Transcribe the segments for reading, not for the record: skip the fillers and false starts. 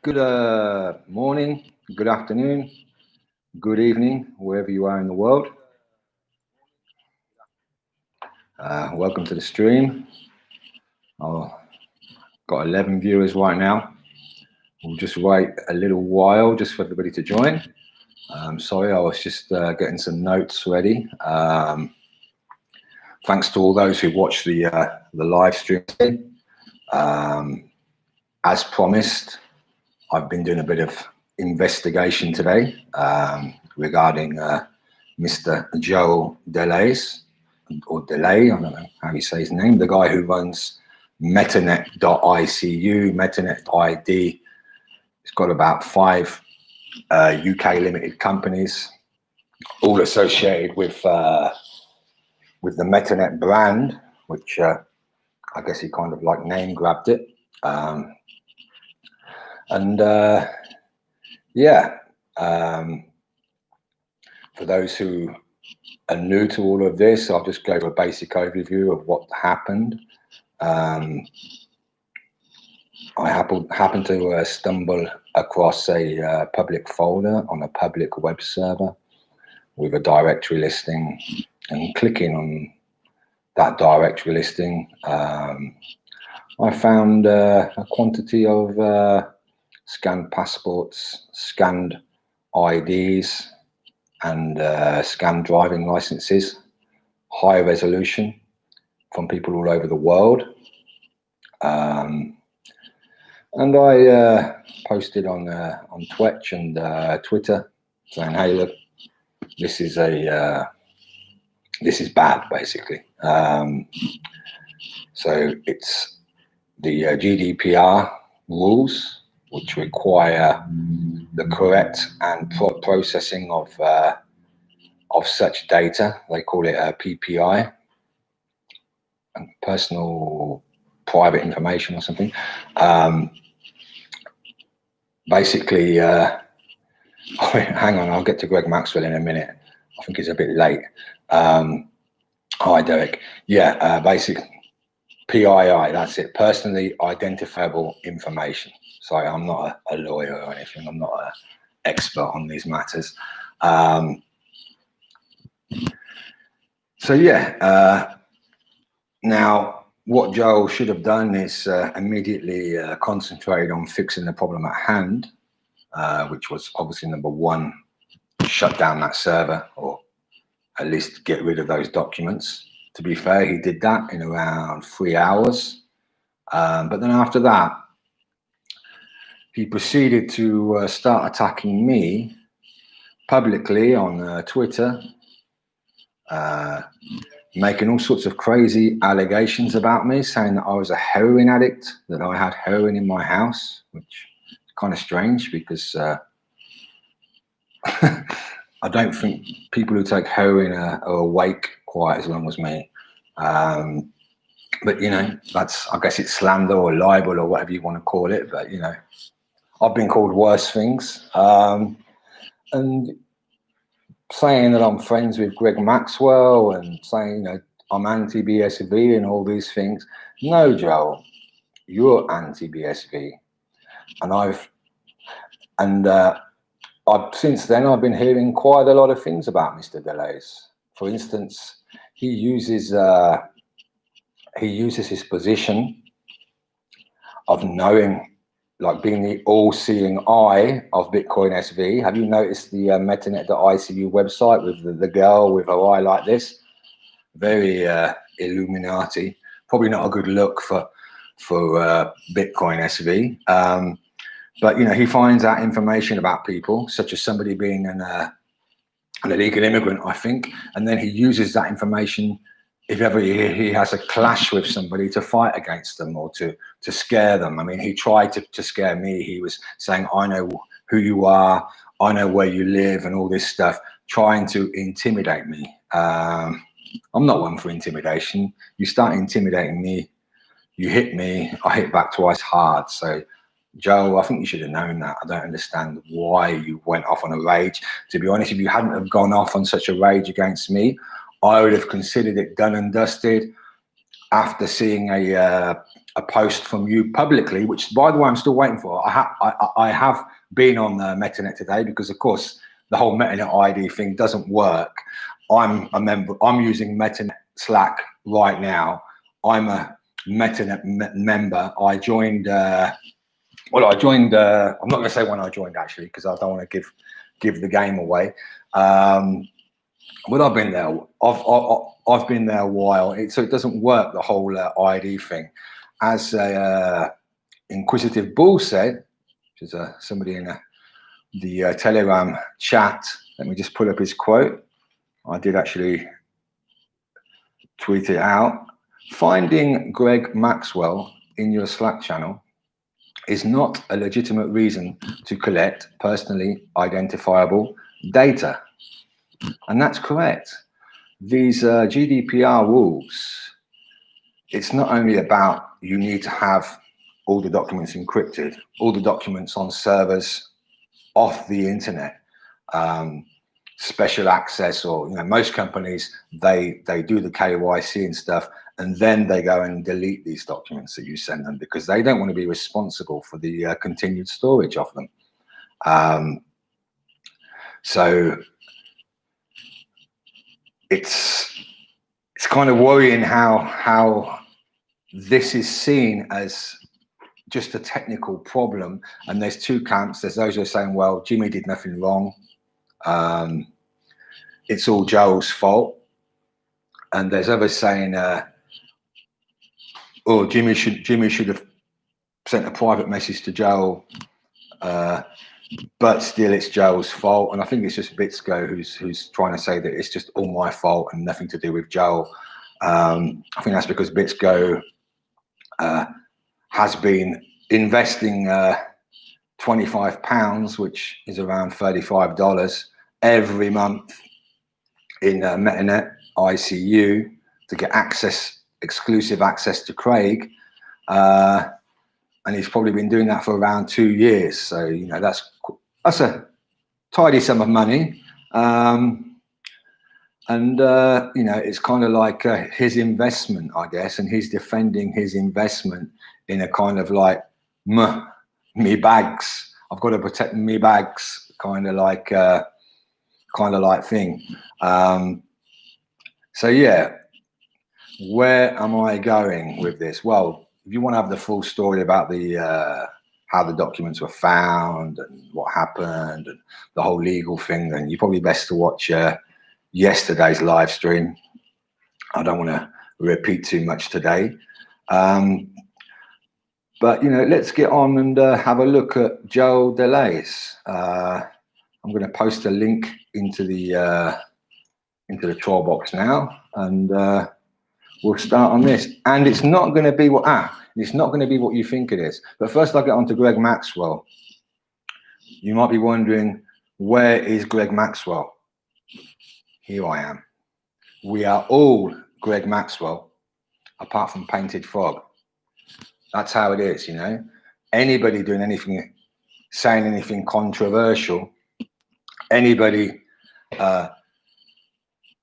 Good morning, good afternoon, good evening, wherever you are in the world. Welcome to the stream. I've got 11 viewers right now. We'll just wait a little while just for everybody to join. Sorry, I was just getting some notes ready. Thanks to all those who watched the live stream. As promised, I've been doing a bit of investigation today regarding Mr. Joe Delays, or Delay, I don't know how you say his name, the guy who runs Metanet.icu, Metanet ID. He's got about 5 UK limited companies, all associated with the Metanet brand, which I guess he kind of like name grabbed it. For those who are new to all of this, I'll just go to a basic overview of what happened. I happened to stumble across a public folder on a public web server with a directory listing, and clicking on that directory listing, I found a quantity of scanned passports, scanned IDs, and scanned driving licenses, high resolution, from people all over the world. And I posted on Twitch and Twitter saying, "Hey, look, this is bad, basically." So it's the GDPR rules, which require the correct and processing of such data. They call it a PPI, personal private information or something. Basically, hang on, I'll get to Greg Maxwell in a minute. I think he's a bit late. Hi, Derek. Yeah, basic PII, that's it, personally identifiable information. Sorry, I'm not a lawyer or anything. I'm not an expert on these matters. So yeah, now what Joel should have done is immediately concentrate on fixing the problem at hand, which was obviously number one, shut down that server, or at least get rid of those documents. To be fair, he did that in around 3 hours. But then after that, he proceeded to start attacking me publicly on Twitter, making all sorts of crazy allegations about me, saying that I was a heroin addict, that I had heroin in my house, which is kind of strange because I don't think people who take heroin are awake quite as long as me. But, you know, that's, I guess it's slander or libel or whatever you want to call it. But, you know, I've been called worse things. And saying that I'm friends with Greg Maxwell and saying, you know, I'm anti-BSV and all these things. No, Joel, you're anti-BSV. And since then, I've been hearing quite a lot of things about Mr. Delays. For instance, he uses his position of knowing, like being the all-seeing eye of Bitcoin SV. Have you noticed the Metanet.icu website with the girl with her eye like this? Very Illuminati. Probably not a good look for Bitcoin SV. But, you know, he finds out information about people, such as somebody being an illegal immigrant, I think, and then he uses that information if ever he has a clash with somebody, to fight against them or to scare them. I mean, he tried to scare me. He was saying, I know who you are, I know where you live and all this stuff, trying to intimidate me. I'm not one for intimidation. You start intimidating me, you hit me, I hit back twice hard. So, Joe, I think you should have known that. I don't understand why you went off on a rage. To be honest, if you hadn't have gone off on such a rage against me, I would have considered it done and dusted after seeing a a post from you publicly, which, by the way, I'm still waiting for. I have been on Metanet today because, of course, the whole Metanet ID thing doesn't work. I'm a member. I'm using Metanet Slack right now. I'm a Metanet member. I joined. Well, I joined. I'm not going to say when I joined actually, because I don't want to give the game away. But I've been there. I've been there a while, so it doesn't work, the whole ID thing. As Inquisitive Bull said, which is somebody in the Telegram chat. Let me just pull up his quote. I did actually tweet it out. Finding Greg Maxwell in your Slack channel is not a legitimate reason to collect personally identifiable data. And that's correct. These GDPR rules, it's not only about you need to have all the documents encrypted, all the documents on servers off the internet, special access, or most companies, they do the KYC and stuff, and then they go and delete these documents that you send them because they don't want to be responsible for the continued storage of them. So it's kind of worrying how this is seen as just a technical problem. And there's two camps. There's those who are saying, well, Jimmy did nothing wrong. It's all Joel's fault. And there's others saying, oh, Jimmy should have sent a private message to Joel, but still it's Joel's fault. And I think it's just Bitsko who's trying to say that it's just all my fault and nothing to do with Joel. I think that's because Bitsko has been investing £25, which is around $35 every month in Metanet ICU to get exclusive access to Craig. And he's probably been doing that for around 2 years. So, that's a tidy sum of money. It's kind of like his investment, I guess, and he's defending his investment in a kind of like, me bags. I've got to protect me bags, kind of like thing. So yeah, where am I going with this? Well, if you want to have the full story about the how the documents were found and what happened and the whole legal thing, then you're probably best to watch yesterday's live stream. I don't want to repeat too much today. But let's get on and have a look at Joel Delays. I'm going to post a link into the troll box now, and we'll start on this. And it's not going to be it's not going to be what you think it is. But first, I'll get on to Greg Maxwell. You might be wondering, where is Greg Maxwell? Here I am. We are all Greg Maxwell, apart from Painted Frog. That's how it is, Anybody doing anything, saying anything controversial, anybody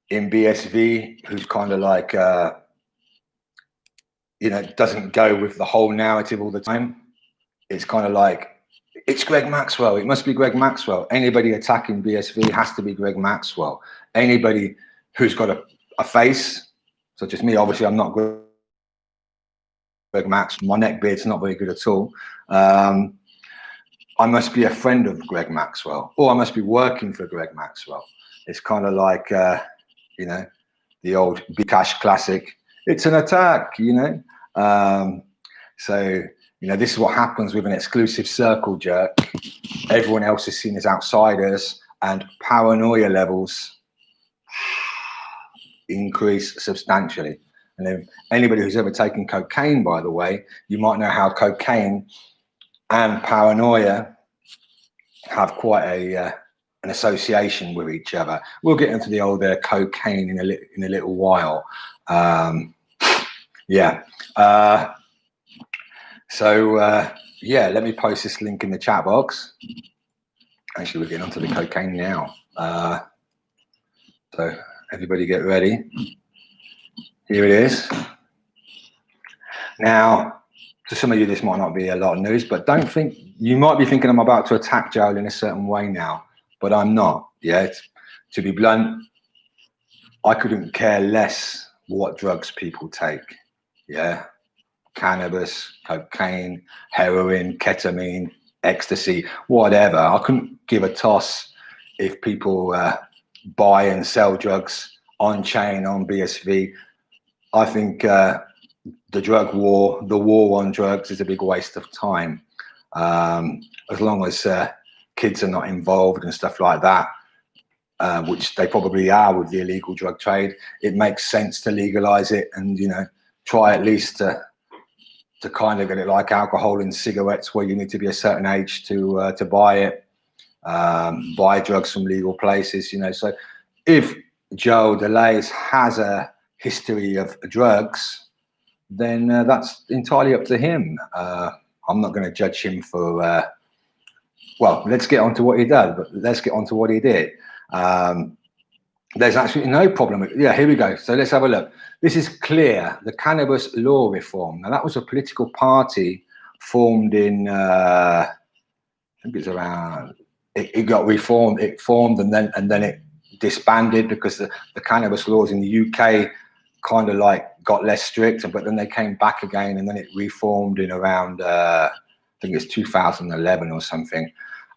in BSV who's kind of like, doesn't go with the whole narrative all the time. It's kind of like, it's Greg Maxwell. It must be Greg Maxwell. Anybody attacking BSV has to be Greg Maxwell. Anybody who's got a face, such as me, obviously I'm not Greg Maxwell. My neck beard's not very good at all. I must be a friend of Greg Maxwell, or I must be working for Greg Maxwell. It's kind of like, the old Bcash classic. It's an attack, So, this is what happens with an exclusive circle jerk. Everyone else is seen as outsiders, and paranoia levels increase substantially. And if anybody who's ever taken cocaine, by the way, you might know how cocaine and paranoia have quite an association with each other. We'll get into the old cocaine in a little while. Let me post this link in the chat box. Actually, we're getting onto the cocaine now. So everybody get ready. Here it is. Now, to some of you, this might not be a lot of news, but don't think, you might be thinking I'm about to attack Joel in a certain way now, but I'm not. Yeah, to be blunt, I couldn't care less what drugs people take. Yeah, cannabis, cocaine, heroin, ketamine, ecstasy, whatever. I couldn't give a toss if people buy and sell drugs on chain, on BSV. I think the drug war, the war on drugs, is a big waste of time. As long as kids are not involved and stuff like that, which they probably are with the illegal drug trade, it makes sense to legalize it and, you know, try at least to kind of get it like alcohol and cigarettes, where you need to be a certain age to buy it, buy drugs from legal places, you know. So if Joe DeLays has a history of drugs, then that's entirely up to him. I'm not going to judge him for, well, let's get on to what he did, but let's get on to what he did. There's absolutely no problem with, yeah, here we go. So let's have a look. This is Clear, the cannabis law reform. Now, that was a political party formed in, I think it's around, it got reformed, it formed and then it disbanded because the cannabis laws in the UK kind of like got less strict, but then they came back again and then it reformed in around, I think it's 2011 or something.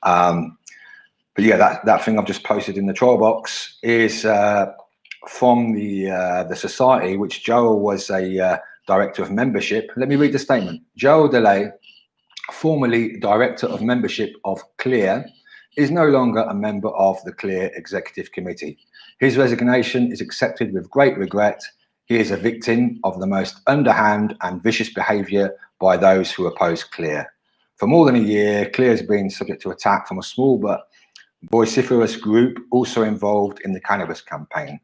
But yeah, that thing I've just posted in the trial box is from the society, which Joel was a director of membership. Let me read the statement. Joel DeLay, formerly director of membership of Clear, is no longer a member of the Clear Executive Committee. His resignation is accepted with great regret. He is a victim of the most underhand and vicious behaviour by those who oppose Clear. For more than a year, Clear has been subject to attack from a small but vociferous group also involved in the cannabis campaign.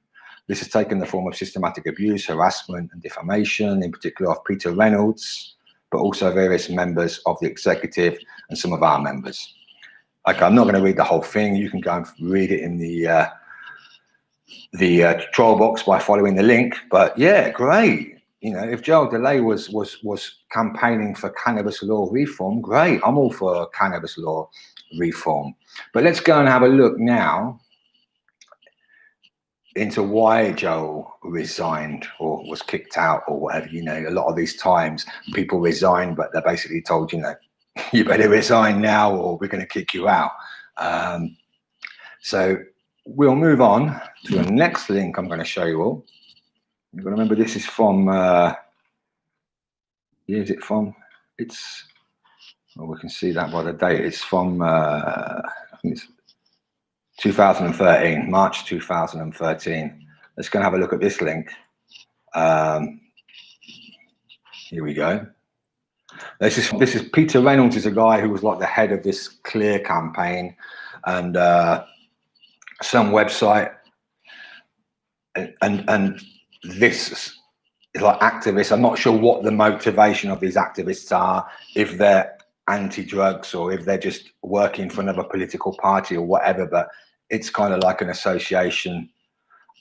This has taken the form of systematic abuse, harassment and defamation, in particular of Peter Reynolds, but also various members of the executive and some of our members. Okay, I'm not going to read the whole thing. You can go and read it in the trial box by following the link. But yeah, great. You know, if Joel DeLay was campaigning for cannabis law reform, great. I'm all for cannabis law reform. But let's go and have a look now into why Joel resigned or was kicked out or whatever. You know, a lot of these times people resign, but they're basically told, you know, you better resign now or we're going to kick you out. So we'll move on to the next link I'm going to show you all. You've got to remember this is from, is it from, it's, well, we can see that by the date. It's from, I think it's 2013, March 2013. Let's go and have a look at this link. Here we go. This is Peter Reynolds, is a guy who was like the head of this Clear campaign and some website. And this is like activists. I'm not sure what the motivation of these activists are, if they're anti-drugs or if they're just working for another political party or whatever, but it's kind of like an association,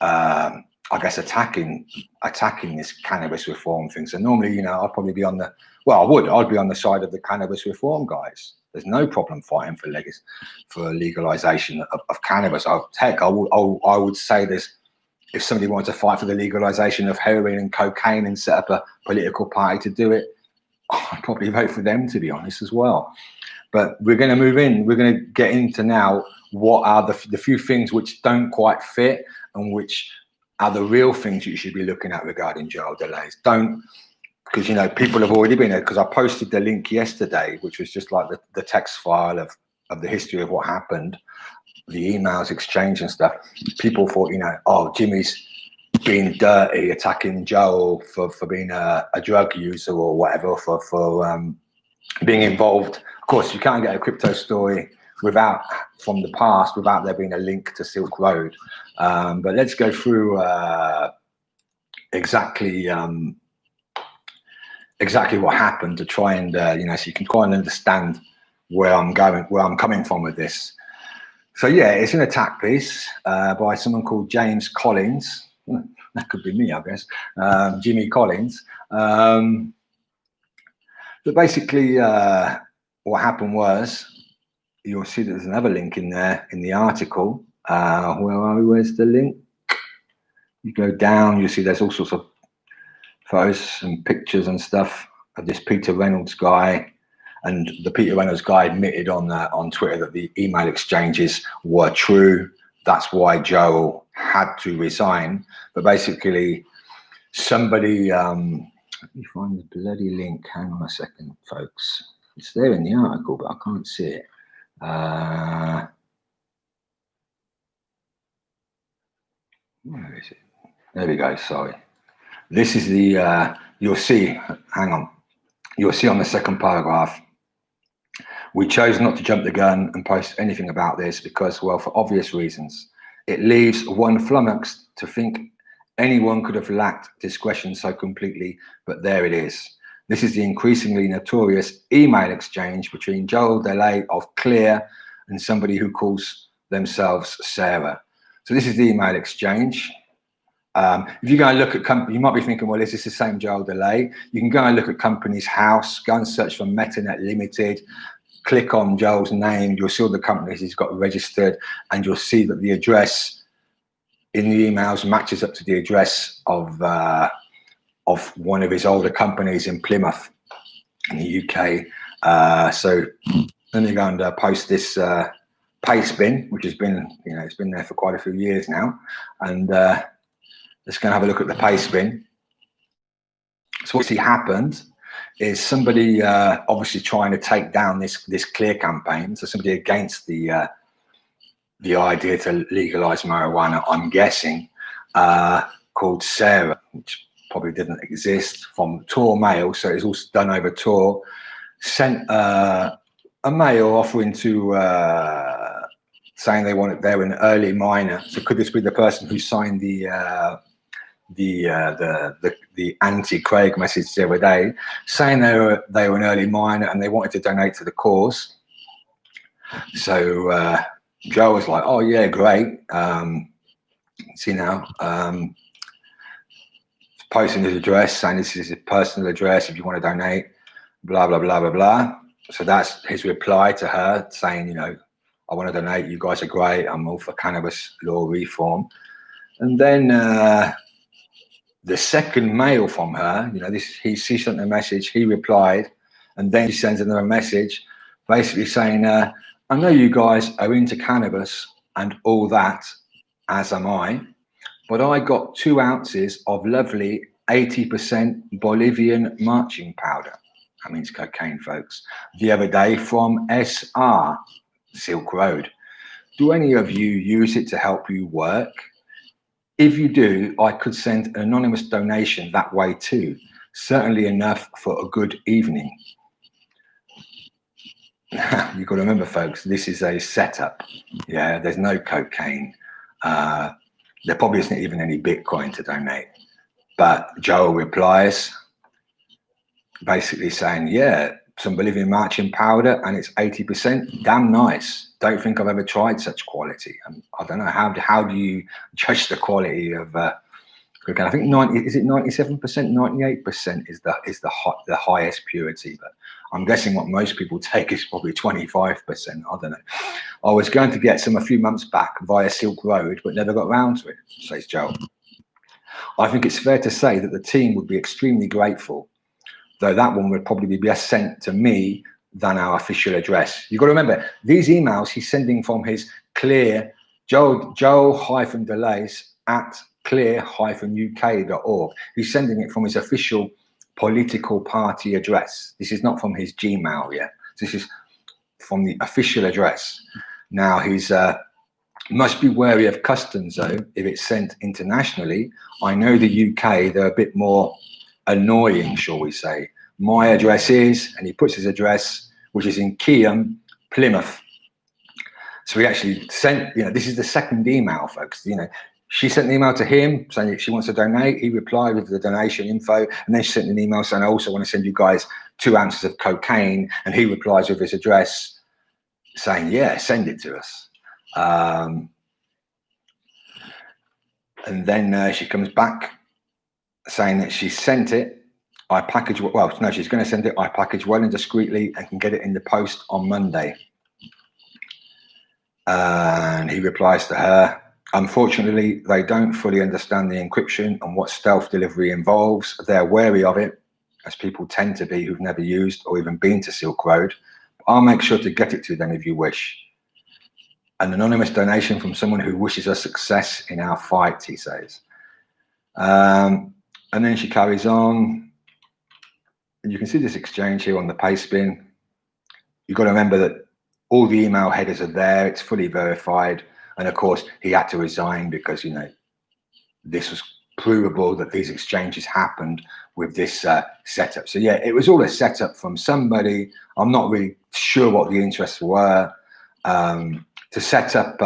I guess, attacking this cannabis reform thing. So normally, you know, I'd probably be on the, well, I'd be on the side of the cannabis reform guys. There's no problem fighting for legalization of cannabis. Heck, I would say this, if somebody wanted to fight for the legalization of heroin and cocaine and set up a political party to do it, I'd probably vote for them, to be honest, as well. But we're going to move in. We're going to get into now what are the few things which don't quite fit and which are the real things you should be looking at regarding Joel DeLays. Don't, because, you know, people have already been there, because I posted the link yesterday, which was just like the text file of the history of what happened, the emails exchange and stuff. People thought, you know, oh, Jimmy's being dirty, attacking Joel for being a drug user or whatever, for being involved. Of course, you can't get a crypto story from the past without there being a link to Silk Road. But let's go through exactly what happened to try and you know, so you can try and understand where I'm coming from with this. So yeah, it's an attack piece by someone called James Collins. That could be me, I guess. Jimmy Collins. But basically, what happened was, you'll see that there's another link in there in the article. Where are we? Where's the link? You go down, you see there's all sorts of photos and pictures and stuff of this Peter Reynolds guy. And the Peter Reynolds guy admitted on Twitter that the email exchanges were true. That's why Joel had to resign. But basically, somebody, let me find the bloody link. Hang on a second, folks. It's there in the article, but I can't see it. Where is it? There we go. Sorry. This is the, you'll see, hang on. You'll see on the second paragraph. We chose not to jump the gun and post anything about this because, well, for obvious reasons. It leaves one flummoxed to think anyone could have lacked discretion so completely, but there it is. This is the increasingly notorious email exchange between Joel Delay of Clear and somebody who calls themselves Sarah. So this is the email exchange. If you go and look at company, you might be thinking, well, is this the same Joel Delay? You can go and look at Companies House, go and search for Metanet Limited, click on Joel's name, you'll see all the companies he's got registered, and you'll see that the address in the emails matches up to the address of one of his older companies in Plymouth in the UK. So let me go and post this paste bin, which has been, you know, it's been there for quite a few years now. And let's go and have a look at the paste bin. So what's happened is somebody obviously trying to take down this Clear campaign. So somebody against the idea to legalize marijuana, I'm guessing, called Sarah, which probably didn't exist, from Tor Mail. So it's also done over Tor, sent a mail offering to saying they're an early minor. So could this be the person who signed the anti-Craig message the other day, saying they were an early minor and they wanted to donate to the cause? So Joe was like, oh yeah, great. See now, posting his address, saying this is his personal address if you want to donate, blah, blah, blah, blah, blah. So that's his reply to her, saying, you know, I want to donate, you guys are great, I'm all for cannabis law reform. And then the second mail from her, you know, she sent a message, he replied, and then she sends another message basically saying, I know you guys are into cannabis and all that, as am I, but I got 2 ounces of lovely 80% Bolivian marching powder. That means cocaine, folks. The other day from SR, Silk Road. Do any of you use it to help you work? If you do, I could send an anonymous donation that way too. Certainly enough for a good evening. You've got to remember, folks, this is a setup. Yeah, there's no cocaine. There probably isn't even any Bitcoin to donate. But Joel replies, basically saying, yeah, some Bolivian marching powder and it's 80%. Damn nice. Don't think I've ever tried such quality. I don't know, how do you judge the quality of cocaine? I think 97%, 98% is the highest purity, but I'm guessing what most people take is probably 25%. I don't know. I was going to get some a few months back via Silk Road, but never got round to it, says Joel. I think it's fair to say that the team would be extremely grateful, though that one would probably be best sent to me than our official address. You've got to remember, these emails he's sending from his Clear, Joel-Delays at clear-uk.org. He's sending it from his official political party address. This is not from his Gmail yet. This is from the official address. Now, he's must be wary of customs, though, if it's sent internationally. I know the UK, they're a bit more annoying, shall we say. My address is, and he puts his address, which is in Keam, Plymouth. So he actually sent, you know, this is the second email, folks. You know, she sent an email to him saying that she wants to donate. He replied with the donation info, and then she sent an email saying, I also want to send you guys 2 ounces of cocaine. And he replies with his address saying, yeah, send it to us. And then she comes back saying that she sent it I package, well, no, she's going to send it, I package well and discreetly and can get it in the post on Monday. And he replies to her, unfortunately, they don't fully understand the encryption and what stealth delivery involves. They're wary of it, as people tend to be who've never used or even been to Silk Road. I'll make sure to get it to them if you wish. An anonymous donation from someone who wishes us success in our fight, he says. And then she carries on. And you can see this exchange here on the paste bin. You've got to remember that all the email headers are there. It's fully verified. And of course, he had to resign because, you know, this was provable that these exchanges happened with this setup. So yeah, it was all a setup from somebody. I'm not really sure what the interests were, to set up,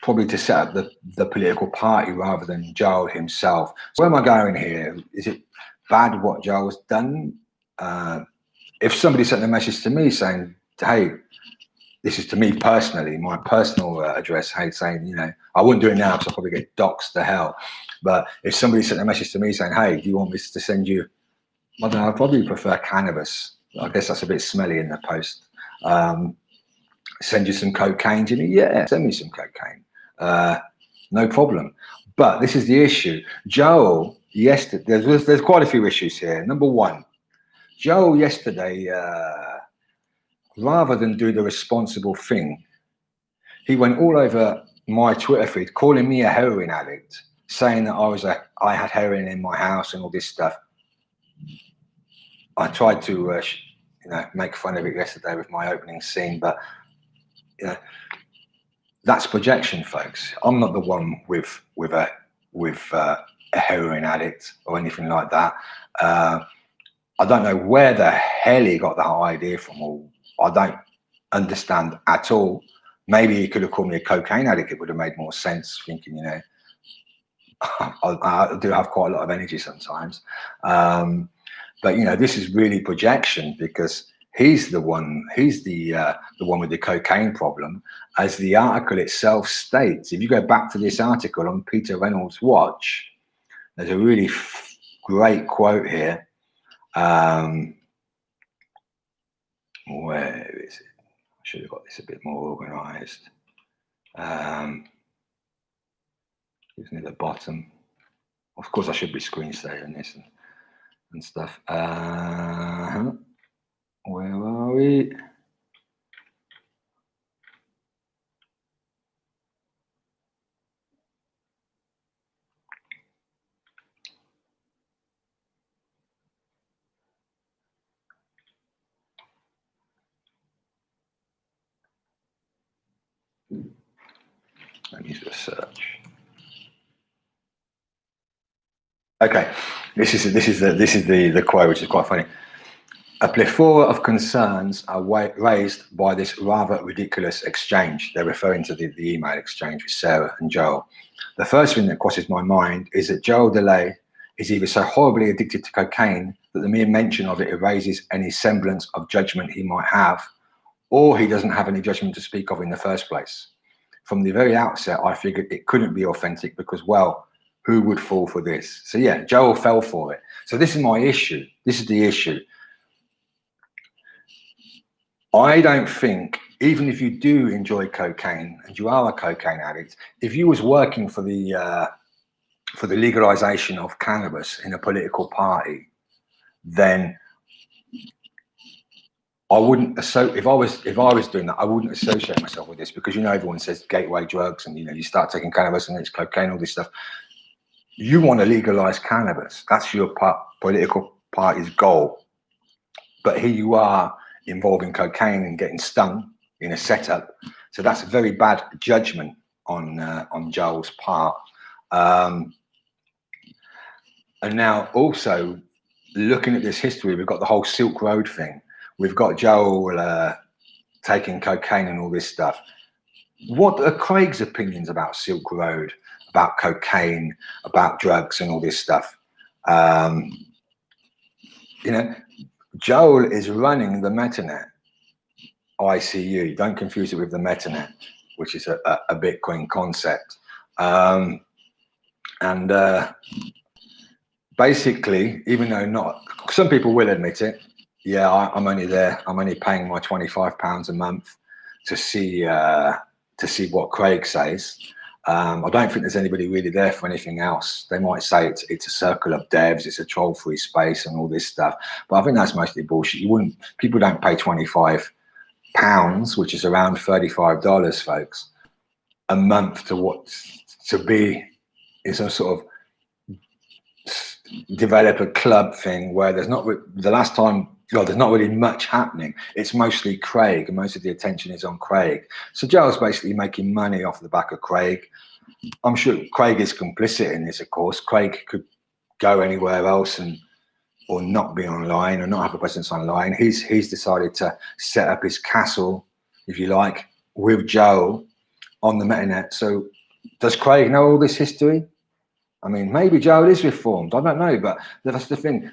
probably to set up the political party rather than Joel himself. So where am I going here? Is it bad what Joel's done? If somebody sent a message to me saying, hey, this is to me personally, my personal address, hey, saying, you know, I wouldn't do it now because I'll probably get doxxed to hell. But if somebody sent a message to me saying, hey, do you want me to send you, I don't know, I'd probably prefer cannabis. I guess that's a bit smelly in the post. Send you some cocaine, Jimmy? Yeah, send me some cocaine. No problem. But this is the issue. Joel, yesterday, there's quite a few issues here. Number one, Joel yesterday, rather than do the responsible thing, he went all over my Twitter feed, calling me a heroin addict, saying that I had heroin in my house and all this stuff. I tried to, you know, make fun of it yesterday with my opening scene, but you know, that's projection, folks. I'm not the one with a heroin addict or anything like that. I don't know where the hell he got that idea from, or I don't understand at all. Maybe he could have called me a cocaine addict. It would have made more sense, thinking, you know, I do have quite a lot of energy sometimes. But, you know, this is really projection because he's the one with the cocaine problem. As the article itself states, if you go back to this article on Peter Reynolds' watch, there's a really great quote here. Where is it? I should have got this a bit more organized. It's near the bottom. Of course, I should be screen saving this and stuff. Where are we? Let me just search. Okay, this is the quote, which is quite funny. A plethora of concerns are raised by this rather ridiculous exchange. They're referring to the email exchange with Sarah and Joel. The first thing that crosses my mind is that Joel DeLay is either so horribly addicted to cocaine that the mere mention of it erases any semblance of judgment he might have, or he doesn't have any judgment to speak of in the first place. From the very outset, I figured it couldn't be authentic because, well, who would fall for this? So yeah, Joel fell for it. So this is my issue. This is the issue. I don't think, even if you do enjoy cocaine and you are a cocaine addict, if you was working for the legalization of cannabis in a political party, then I wouldn't. So if I was doing that, I wouldn't associate myself with this because, you know, everyone says gateway drugs and, you know, you start taking cannabis and it's cocaine, all this stuff. You want to legalize cannabis. That's your political party's goal. But here you are involving cocaine and getting stung in a setup. So that's a very bad judgment on Joel's part. And now also looking at this history, we've got the whole Silk Road thing. We've got Joel taking cocaine and all this stuff. What are Craig's opinions about Silk Road, about cocaine, about drugs and all this stuff? You know, Joel is running the Metanet ICU. Don't confuse it with the Metanet, which is a Bitcoin concept. But basically, even though not, some people will admit it. Yeah, I'm only there. I'm only paying my £25 a month to see what Craig says. I don't think there's anybody really there for anything else. They might say it's a circle of devs, it's a troll-free space, and all this stuff. But I think that's mostly bullshit. People don't pay £25, which is around $35, folks, a month to be in some sort of developer club thing where there's not there's not really much happening. It's mostly Craig, and most of the attention is on Craig. So Joel's basically making money off the back of Craig. I'm sure Craig is complicit in this, of course. Craig could go anywhere else or not be online or not have a presence online. He's decided to set up his castle, if you like, with Joel on the Metanet. So does Craig know all this history? I mean, maybe Joel is reformed. I don't know, but that's the thing.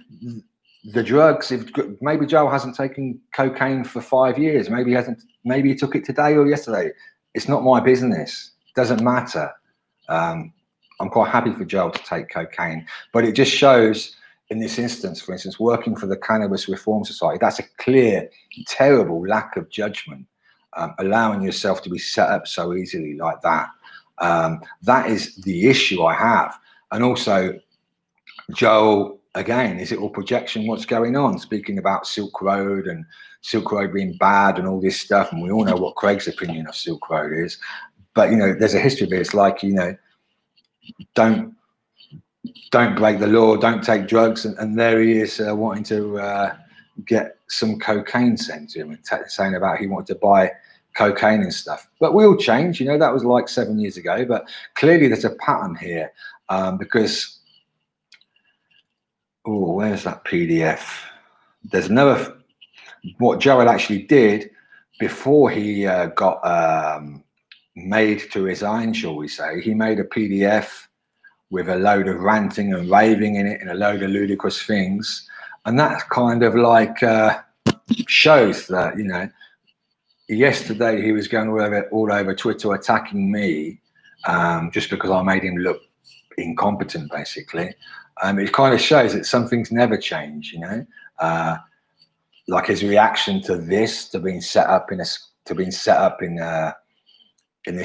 The drugs, maybe Joel hasn't taken cocaine for 5 years. Maybe he hasn't. Maybe he took it today or yesterday. It's not my business. It doesn't matter. I'm quite happy for Joel to take cocaine, but it just shows in this instance, for instance, working for the Cannabis Reform Society, that's a clear, terrible lack of judgment, allowing yourself to be set up so easily like that. That is the issue I have. And also, Joel, again, is it all projection? What's going on? Speaking about Silk Road and Silk Road being bad and all this stuff, and we all know what Craig's opinion of Silk Road is. But you know, there's a history of it. It's like, you know, don't break the law, don't take drugs, and there he is wanting to get some cocaine sent to him and saying about he wanted to buy cocaine and stuff. But we all change, you know. That was like 7 years ago. But clearly, there's a pattern here. Because, oh, where's that PDF? There's another, what Joel actually did before he got made to resign, shall we say. He made a PDF with a load of ranting and raving in it and a load of ludicrous things. And that kind of like shows that, you know, yesterday he was going all over Twitter attacking me just because I made him look incompetent, basically. It kind of shows that some things never change, you know. Like his reaction to this, to being set up in this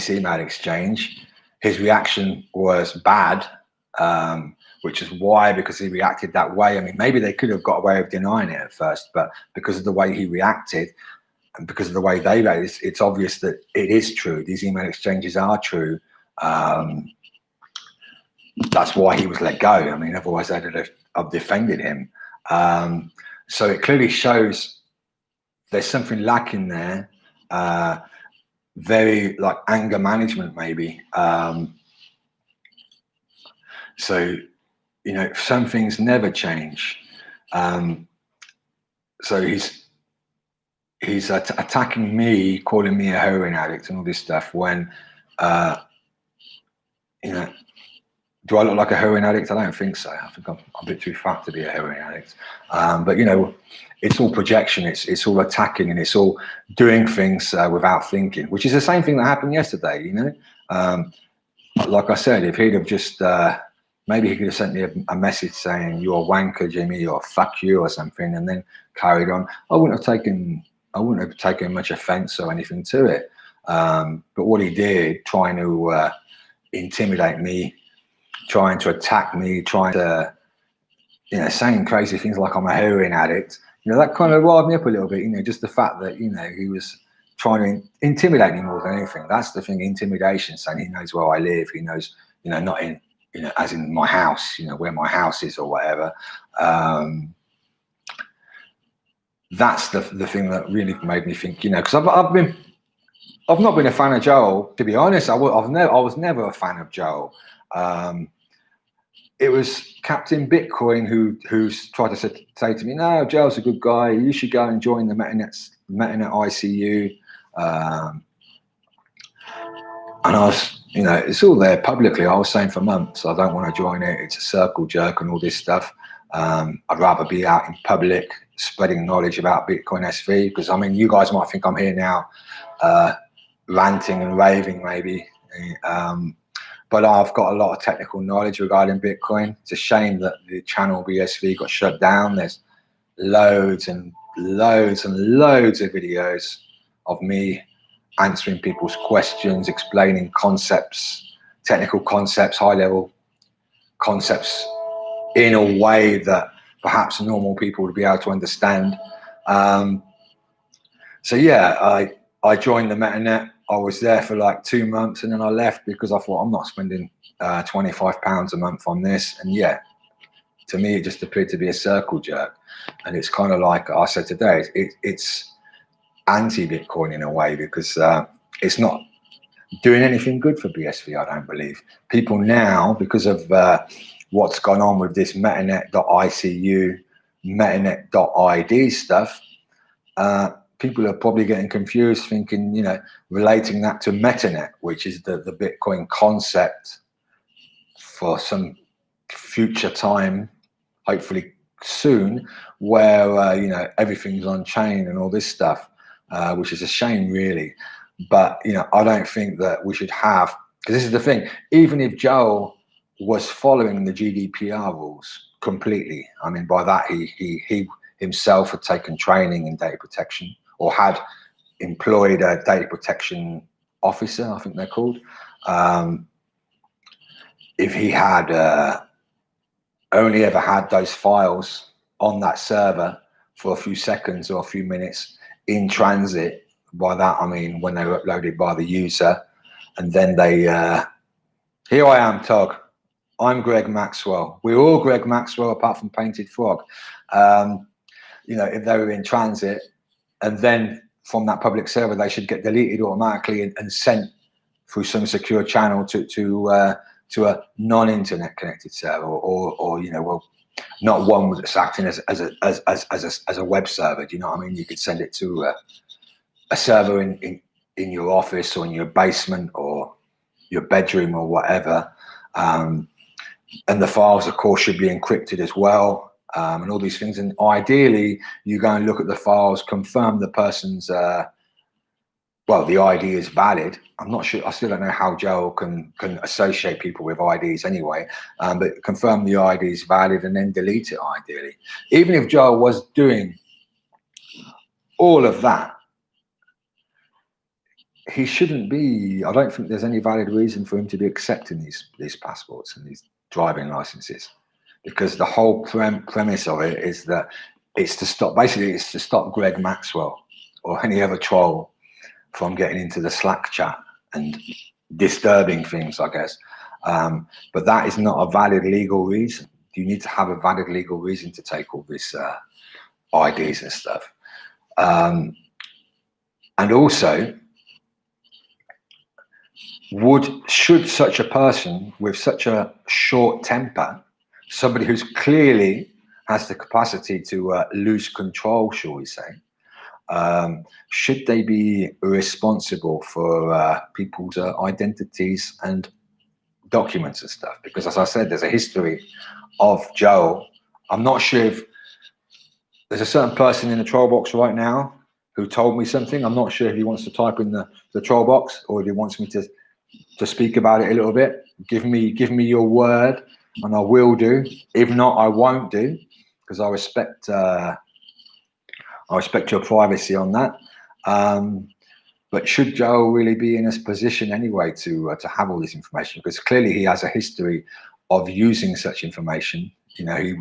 email exchange, his reaction was bad, which is why, because he reacted that way. I mean, maybe they could have got away with denying it at first, but because of the way he reacted and because of the way they reacted, it's obvious that it is true. These email exchanges are true. That's why he was let go. I mean, otherwise I'd have defended him. So it clearly shows there's something lacking there. Very like anger management, maybe. So, you know, some things never change. So he's attacking me, calling me a heroin addict and all this stuff when, you know, do I look like a heroin addict? I don't think so. I think I'm a bit too fat to be a heroin addict. But, you know, it's all projection. It's all attacking, and it's all doing things without thinking, which is the same thing that happened yesterday, you know. Like I said, if he'd have just, maybe he could have sent me a message saying, "You're a wanker, Jimmy," or "fuck you," or something, and then carried on. I wouldn't have taken much offense or anything to it. But what he did, trying to intimidate me, trying to attack me, trying to, you know, saying crazy things like I'm a heroin addict, you know, that kind of riled me up a little bit, you know, just the fact that, you know, he was trying to intimidate me more than anything. That's the thing, intimidation, saying he knows where I live, he knows, you know, not in, you know, as in my house, you know, where my house is or whatever. That's the thing that really made me think, you know, because I've not been a fan of Joel, to be honest. I was never a fan of Joel. It was Captain Bitcoin who's tried to say to me, "No, Joel's a good guy. You should go and join the Metanet ICU." And I was, you know, it's all there publicly. I was saying for months, I don't want to join it. It's a circle jerk and all this stuff. I'd rather be out in public spreading knowledge about Bitcoin SV, because I mean, you guys might think I'm here now ranting and raving maybe. but I've got a lot of technical knowledge regarding Bitcoin. It's a shame that the channel BSV got shut down. There's loads and loads and loads of videos of me answering people's questions, explaining concepts, technical concepts, high-level concepts in a way that perhaps normal people would be able to understand. So yeah, I joined the Metanet. I was there for like 2 months and then I left because I thought, I'm not spending £25 a month on this. And yeah, to me, it just appeared to be a circle jerk. And it's kind of like I said today, it's anti-Bitcoin in a way, because it's not doing anything good for BSV, I don't believe. People now, because of what's gone on with this metanet.icu, metanet.id stuff, people are probably getting confused, thinking, you know, relating that to Metanet, which is the Bitcoin concept for some future time, hopefully soon, where, you know, everything's on chain and all this stuff, which is a shame, really. But, you know, I don't think that we should have, because this is the thing, even if Joel was following the GDPR rules completely, I mean, by that, he himself had taken training in data protection, or had employed a data protection officer, I think they're called. If he had only ever had those files on that server for a few seconds or a few minutes in transit, by that I mean when they were uploaded by the user, and then they, here I am, Tog. I'm Greg Maxwell. We're all Greg Maxwell apart from Painted Frog. You know, if they were in transit, and then from that public server, they should get deleted automatically and sent through some secure channel to a non-internet connected server, or you know, well, not one that's acting as a web server. Do you know what I mean? You could send it to a server in your office, or in your basement, or your bedroom, or whatever. And the files, of course, should be encrypted as well. And all these things, and ideally you go and look at the files, confirm the person's well, the ID is valid. I'm not sure, I still don't know how Joel can associate people with IDs anyway, but confirm the ID is valid and then delete it ideally. Even if Joel was doing all of that, he shouldn't be, I don't think there's any valid reason for him to be accepting these passports and these driving licenses. Because the whole premise of it is that it's to stop, basically it's to stop Greg Maxwell or any other troll from getting into the Slack chat and disturbing things, I guess. But that is not a valid legal reason. You need to have a valid legal reason to take all this IDs and stuff. And also, should such a person with such a short temper, somebody who's clearly has the capacity to lose control, shall we say, should they be responsible for people's identities and documents and stuff? Because as I said, there's a history of Joel. I'm not sure if there's a certain person in the troll box right now who told me something. I'm not sure if he wants to type in the troll box, or if he wants me to speak about it a little bit. Give me your word, and I will do. If not, I won't do, because I respect your privacy on that. But should Joel really be in this position anyway to have all this information? Because clearly he has a history of using such information. You know,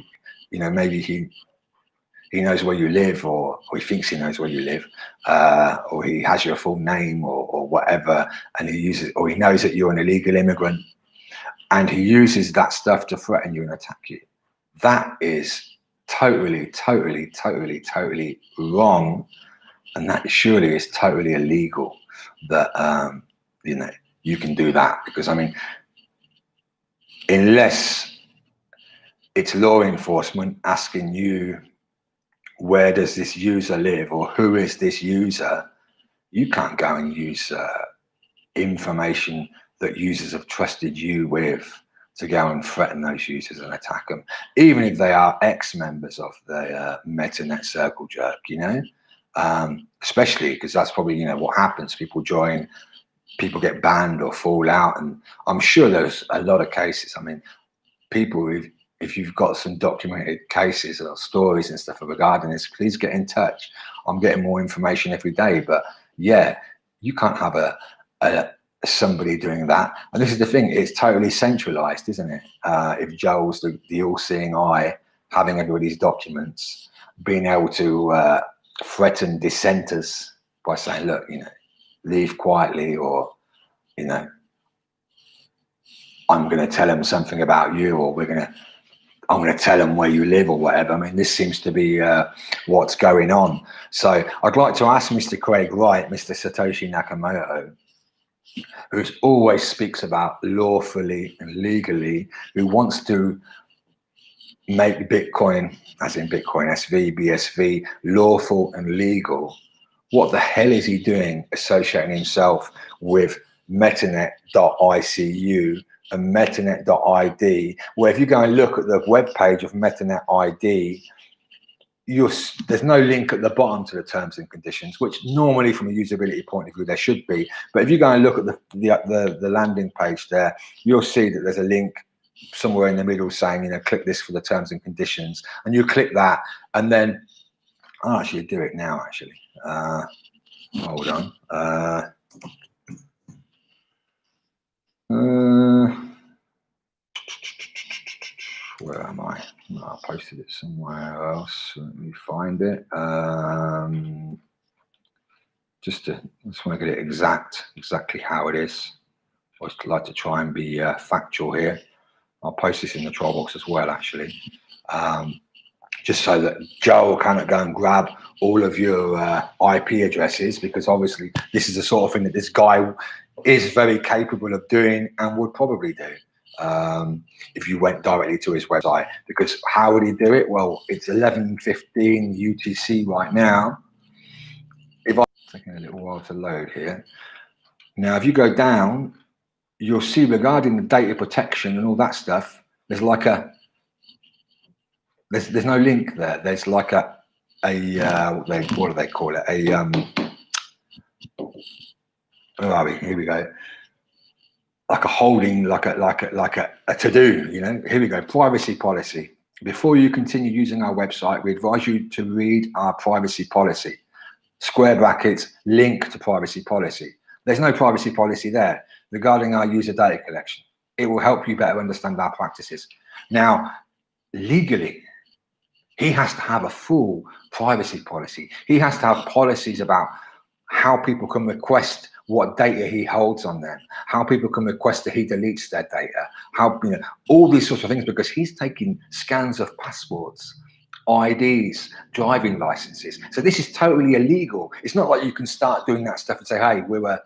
maybe he knows where you live, or he thinks he knows where you live, or he has your full name, or whatever, and he uses, or he knows that you're an illegal immigrant, and he uses that stuff to threaten you and attack you. That is totally wrong, and that surely is totally illegal. That you know, you can do that, because I mean, unless it's law enforcement asking you, where does this user live, or who is this user, you can't go and use information that users have trusted you with to go and threaten those users and attack them, even if they are ex-members of the Metanet circle jerk, you know, especially because that's probably, you know, what happens. People join people get banned or fall out. And I'm sure there's a lot of cases. I mean, people, if you've got some documented cases or stories and stuff regarding this, please get in touch. I'm getting more information every day. But yeah, you can't have somebody doing that. And this is the thing, it's totally centralized, isn't it? If Joel's the all-seeing eye, having everybody's documents, being able to threaten dissenters by saying, look, you know, leave quietly, or, you know, I'm going to tell them something about you, or I'm going to tell them where you live or whatever. I mean, this seems to be what's going on. So I'd like to ask Mr. Craig Wright, Mr. Satoshi Nakamoto, who always speaks about lawfully and legally, who wants to make Bitcoin, as in Bitcoin SV, BSV, lawful and legal. What the hell is he doing associating himself with Metanet.icu and Metanet.id, where if you go and look at the web page of Metanet.id, there's no link at the bottom to the terms and conditions, which normally from a usability point of view there should be. But if you go and look at the landing page there, you'll see that there's a link somewhere in the middle saying, you know, click this for the terms and conditions, and you click that, and then I'll actually do it now. Actually, hold on. Where am I? I posted it somewhere else. Let me find it. Just want to get it exactly how it is. I always like to try and be factual here. I'll post this in the trial box as well, actually, just so that Joel cannot go and grab all of your IP addresses, because obviously this is the sort of thing that this guy is very capable of doing and would probably do if you went directly to his website. Because how would he do it? Well, it's 11:15 UTC right now. If I'm taking a little while to load here. Now, if you go down, you'll see regarding the data protection and all that stuff, there's like there's no link there. There's like what do they call it? Where are we? Here we go. Like a holding, like a to-do, you know. Here we go. Privacy policy. Before you continue using our website, we advise you to read our privacy policy. Square brackets, link to privacy policy. There's no privacy policy there regarding our user data collection. It will help you better understand our practices. Now, legally, he has to have a full privacy policy. He has to have policies about how people can request what data he holds on them, how people can request that he deletes their data, how, you know, all these sorts of things, because he's taking scans of passports, IDs, driving licenses. So this is totally illegal. It's not like you can start doing that stuff and say, hey, we're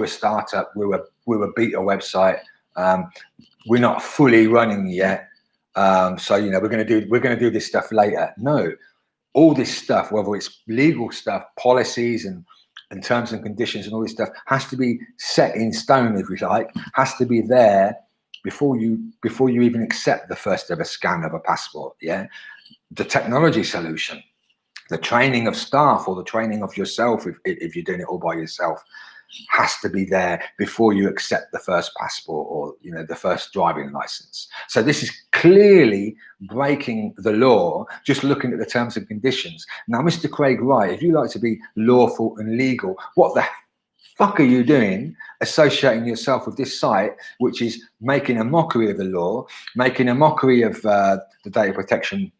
a startup, we're a beta website, we're not fully running yet, so, you know, we're going to do this stuff later. No, all this stuff, whether it's legal stuff, policies and terms and conditions and all this stuff, has to be set in stone, if you like, has to be there before you even accept the first ever scan of a passport. Yeah, the technology solution, the training of staff or the training of yourself, if you're doing it all by yourself, has to be there before you accept the first passport or, you know, the first driving license. So this is clearly breaking the law, just looking at the terms and conditions. Now, Mr. Craig Wright, if you like to be lawful and legal, what the fuck are you doing associating yourself with this site, which is making a mockery of the law, making a mockery of the data protection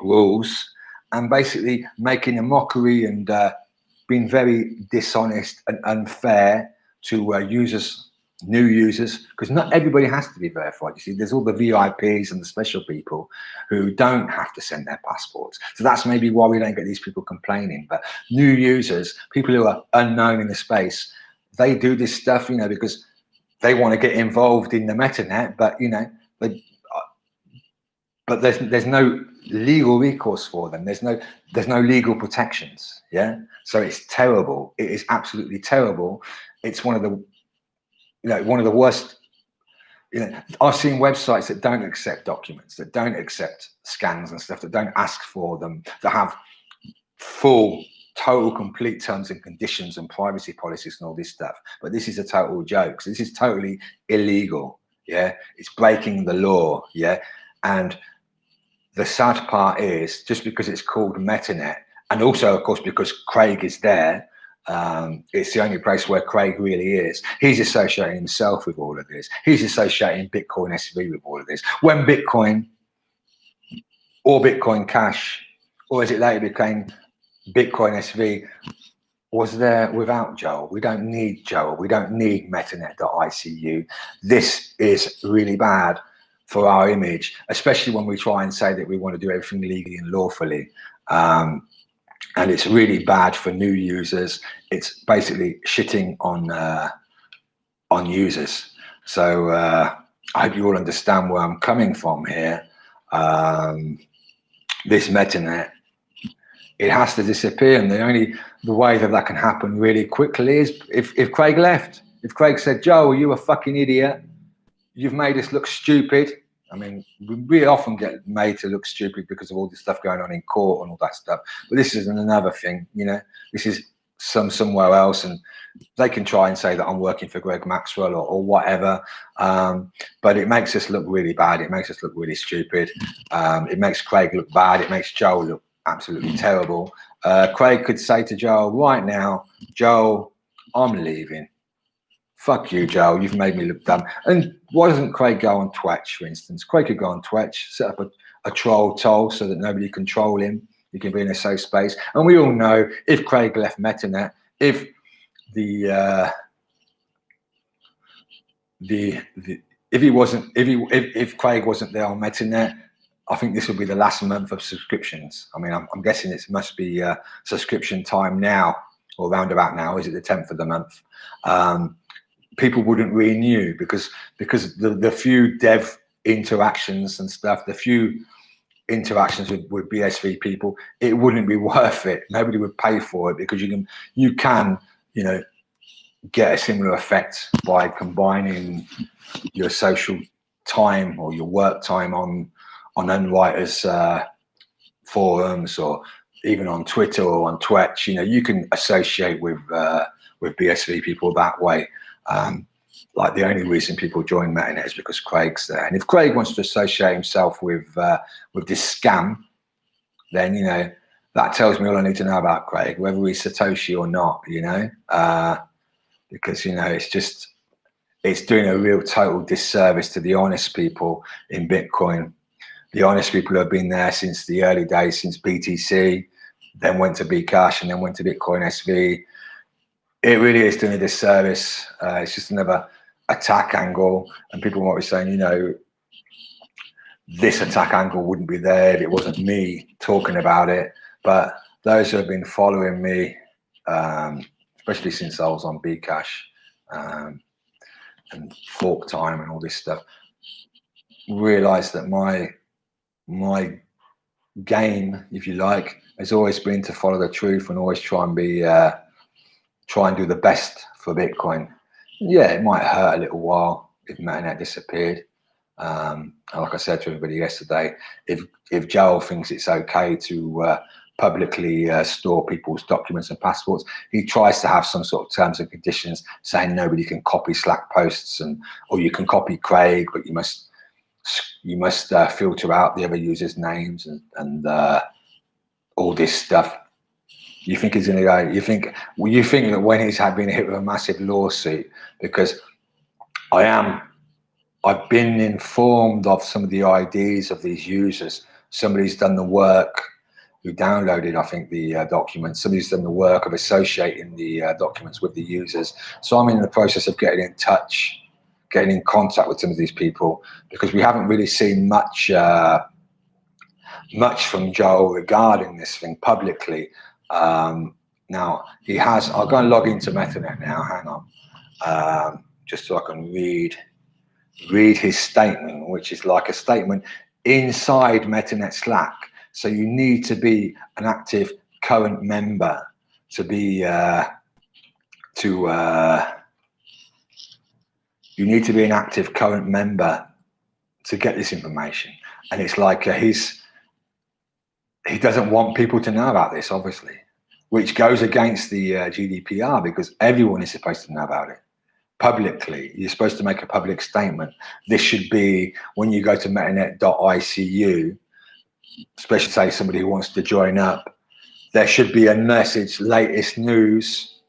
rules, and basically making a mockery and being very dishonest and unfair to users, new users, because not everybody has to be verified. You see, there's all the VIPs and the special people who don't have to send their passports. So that's maybe why we don't get these people complaining. But new users, people who are unknown in the space, they do this stuff, you know, because they want to get involved in the metanet, but, you know, but there's no legal recourse for them. There's no legal protections. Yeah, so it's terrible. It is absolutely terrible. It's one of the, you know, one of the worst. You know, I've seen websites that don't accept documents, that don't accept scans and stuff, that don't ask for them, that have full total complete terms and conditions and privacy policies and all this stuff. But this is a total joke. So this is totally illegal. Yeah, it's breaking the law. Yeah, and the sad part is, just because it's called Metanet, and also of course because Craig is there, it's the only place where Craig really is. He's associating himself with all of this. He's associating Bitcoin SV with all of this. When Bitcoin or Bitcoin Cash, or as it later became Bitcoin SV, was there without Joel. We don't need Joel. We don't need Metanet.icu. This is really bad for our image, especially when we try and say that we want to do everything legally and lawfully. And it's really bad for new users. It's basically shitting on users. So I hope you all understand where I'm coming from here. This Metanet, it has to disappear, and the way that can happen really quickly is if Craig left. If Craig said, "Joe, you a fucking idiot. You've made us look stupid." I mean, we often get made to look stupid because of all this stuff going on in court and all that stuff. But this is another thing, you know. This is somewhere else, and they can try and say that I'm working for Greg Maxwell or whatever. But it makes us look really bad. It makes us look really stupid. It makes Craig look bad. It makes Joe look absolutely terrible. Craig could say to Joel right now, "Joel, I'm leaving. Fuck you, Joel. You've made me look dumb." And why doesn't Craig go on Twitch, for instance? Craig could go on Twitch, set up a troll so that nobody can troll him. He can be in a safe space. And we all know if Craig left Metanet, if if Craig wasn't there on Metanet, I think this will be the last month of subscriptions. I mean, I'm guessing it must be subscription time now, or round about now. Is it the 10th of the month? People wouldn't renew because the few dev interactions and stuff, the few interactions with BSV people, it wouldn't be worth it. Nobody would pay for it because you can you know, get a similar effect by combining your social time or your work time on unwriters forums, or even on Twitter or on Twitch. You know, you can associate with BSV people that way. Like the only reason people join Metanet is because Craig's there. And if Craig wants to associate himself with this scam, then, you know, that tells me all I need to know about Craig, whether he's Satoshi or not, you know, because, you know, it's doing a real total disservice to the honest people in Bitcoin. The honest people who have been there since the early days, since BTC, then went to Bcash and then went to Bitcoin SV. It really is doing a disservice. It's just another attack angle, and people might be saying, you know, this attack angle wouldn't be there if it wasn't me talking about it. But those who have been following me, especially since I was on Bcash and fork time and all this stuff, realize that my game, if you like, has always been to follow the truth and always try and do the best for Bitcoin. Yeah, it might hurt a little while if Metanet disappeared. Like I said to everybody yesterday, if Joel thinks it's okay to publicly store people's documents and passports, he tries to have some sort of terms and conditions saying nobody can copy Slack posts, or you can copy Craig, but you must filter out the other users' names and all this stuff. You think he's going to go? You think that when he's been hit with a massive lawsuit, because I've been informed of some of the IDs of these users. Somebody's done the work who downloaded, I think, the documents. Somebody's done the work of associating the documents with the users. So I'm in the process of getting in touch, getting in contact with some of these people, because we haven't really seen much from Joel regarding this thing publicly. Now he has. I'll go and log into Metanet now. Hang on, just so I can read his statement, which is like a statement inside Metanet Slack. So you need to be an active current member to be you need to be an active current member to get this information. And it's like he doesn't want people to know about this, obviously. which goes against the GDPR, because everyone is supposed to know about it publicly. You're supposed to make a public statement. This should be, when you go to metanet.icu, especially say somebody who wants to join up, there should be a message, latest news,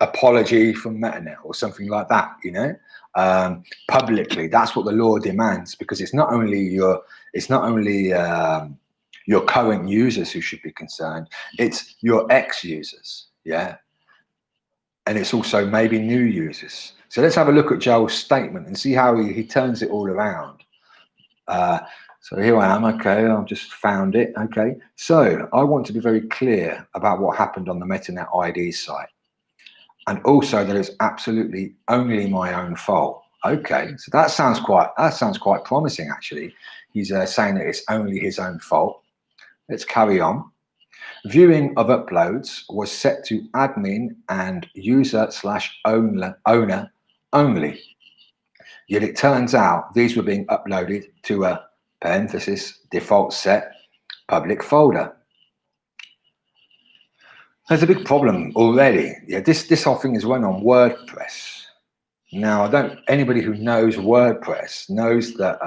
apology from Metanet or something like that, you know, publicly. That's what the law demands, because it's not only your current users who should be concerned, it's your ex-users, yeah, and it's also maybe new users. So let's have a look at Joel's statement and see how he turns it all around. So here I am. Okay, I've just found it. Okay, so I want to be very clear about what happened on the Metanet ID site, and also that it's absolutely only my own fault. Okay, so that sounds quite promising, actually. He's saying that it's only his own fault. Let's carry on. Viewing of uploads was set to admin and user/owner only. Yet it turns out these were being uploaded to a parenthesis default set public folder. There's a big problem already. Yeah, this whole thing is run on WordPress. Now, anybody who knows WordPress knows that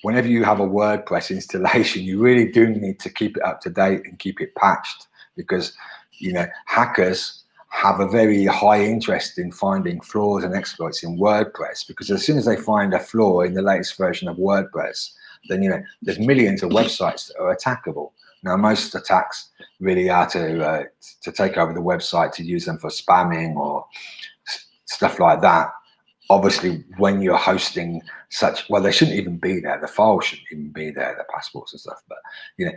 whenever you have a WordPress installation, you really do need to keep it up to date and keep it patched, because, you know, hackers have a very high interest in finding flaws and exploits in WordPress, because as soon as they find a flaw in the latest version of WordPress, then, you know, there's millions of websites that are attackable. Now, most attacks really are to take over the website, to use them for spamming or stuff like that. Obviously, when you're hosting such, well, they shouldn't even be there. The files shouldn't even be there, the passports and stuff. But, you know,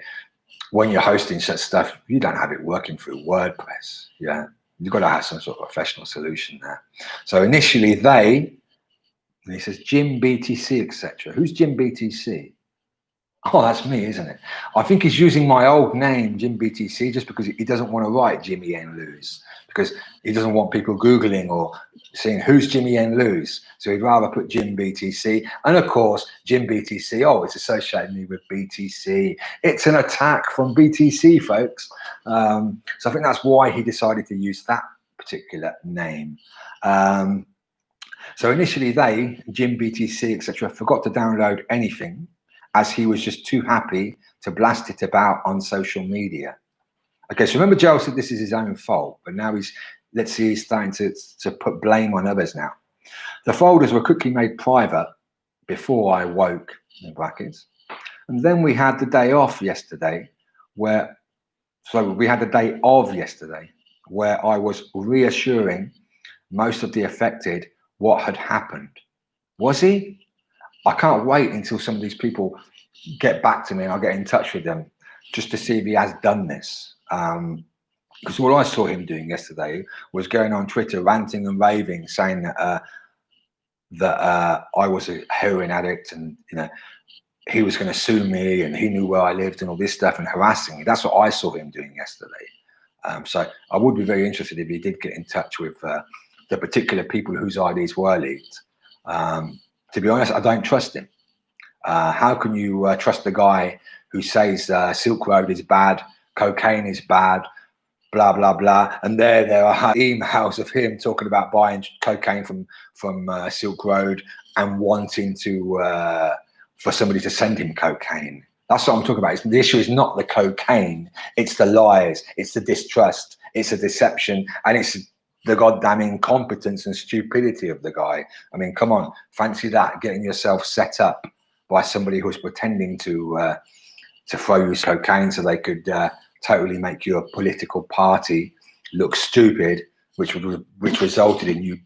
when you're hosting such stuff, you don't have it working through WordPress. Yeah, you've got to have some sort of professional solution there. So initially and he says Jim BTC, etc. Who's Jim BTC? Oh, that's me, isn't it? I think he's using my old name, Jim BTC, just because he doesn't want to write Jimmy N. Lewis, because he doesn't want people Googling or seeing who's Jimmy N. Lewis. So he'd rather put Jim BTC. And of course, Jim BTC, oh, it's associating me with BTC. It's an attack from BTC, folks. So I think that's why he decided to use that particular name. So initially Jim BTC, etc., forgot to download anything, as he was just too happy to blast it about on social media. Okay, so remember Joel said this is his own fault, but now let's see, he's starting to put blame on others now. The folders were quickly made private before I woke, in brackets. And then we had the day off yesterday where I was reassuring most of the affected what had happened. Was he? I can't wait until some of these people get back to me and I'll get in touch with them just to see if he has done this. Because all I saw him doing yesterday was going on Twitter ranting and raving, saying that I was a heroin addict, and, you know, he was going to sue me and he knew where I lived and all this stuff, and harassing me. That's what I saw him doing yesterday. So I would be very interested if he did get in touch with the particular people whose IDs were leaked. To be honest, I don't trust him. How can you trust the guy who says Silk Road is bad, cocaine is bad, blah, blah, blah. And there are emails of him talking about buying cocaine from Silk Road and wanting to for somebody to send him cocaine. That's what I'm talking about. The issue is not the cocaine. It's the lies. It's the distrust. It's the deception. And it's the goddamn incompetence and stupidity of the guy. I mean, come on, fancy that, getting yourself set up by somebody who's pretending to throw you cocaine so they could totally make your political party look stupid, which resulted in you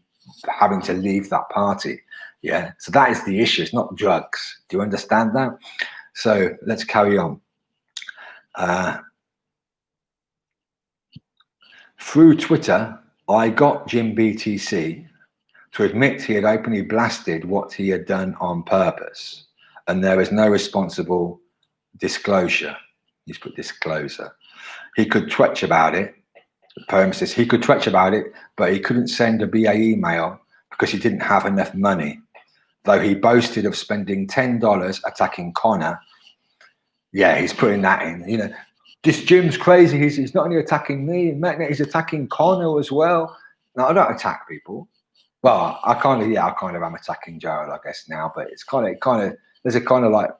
having to leave that party. Yeah, so that is the issue. It's not drugs. Do you understand that? So let's carry on. Through Twitter, I got Jim BTC to admit he had openly blasted what he had done on purpose, and there is no responsible disclosure. He's put disclosure. He could twitch about it. Premises. He could twitch about it, but he couldn't send a BA email because he didn't have enough money. Though he boasted of spending $10 attacking Connor. Yeah, he's putting that in. You know, this Jim's crazy. He's not only attacking me, Metnet, he's attacking Connor as well. No, I don't attack people. Well, I kind of am attacking Gerald, I guess now, but it's kind of there's a kind of like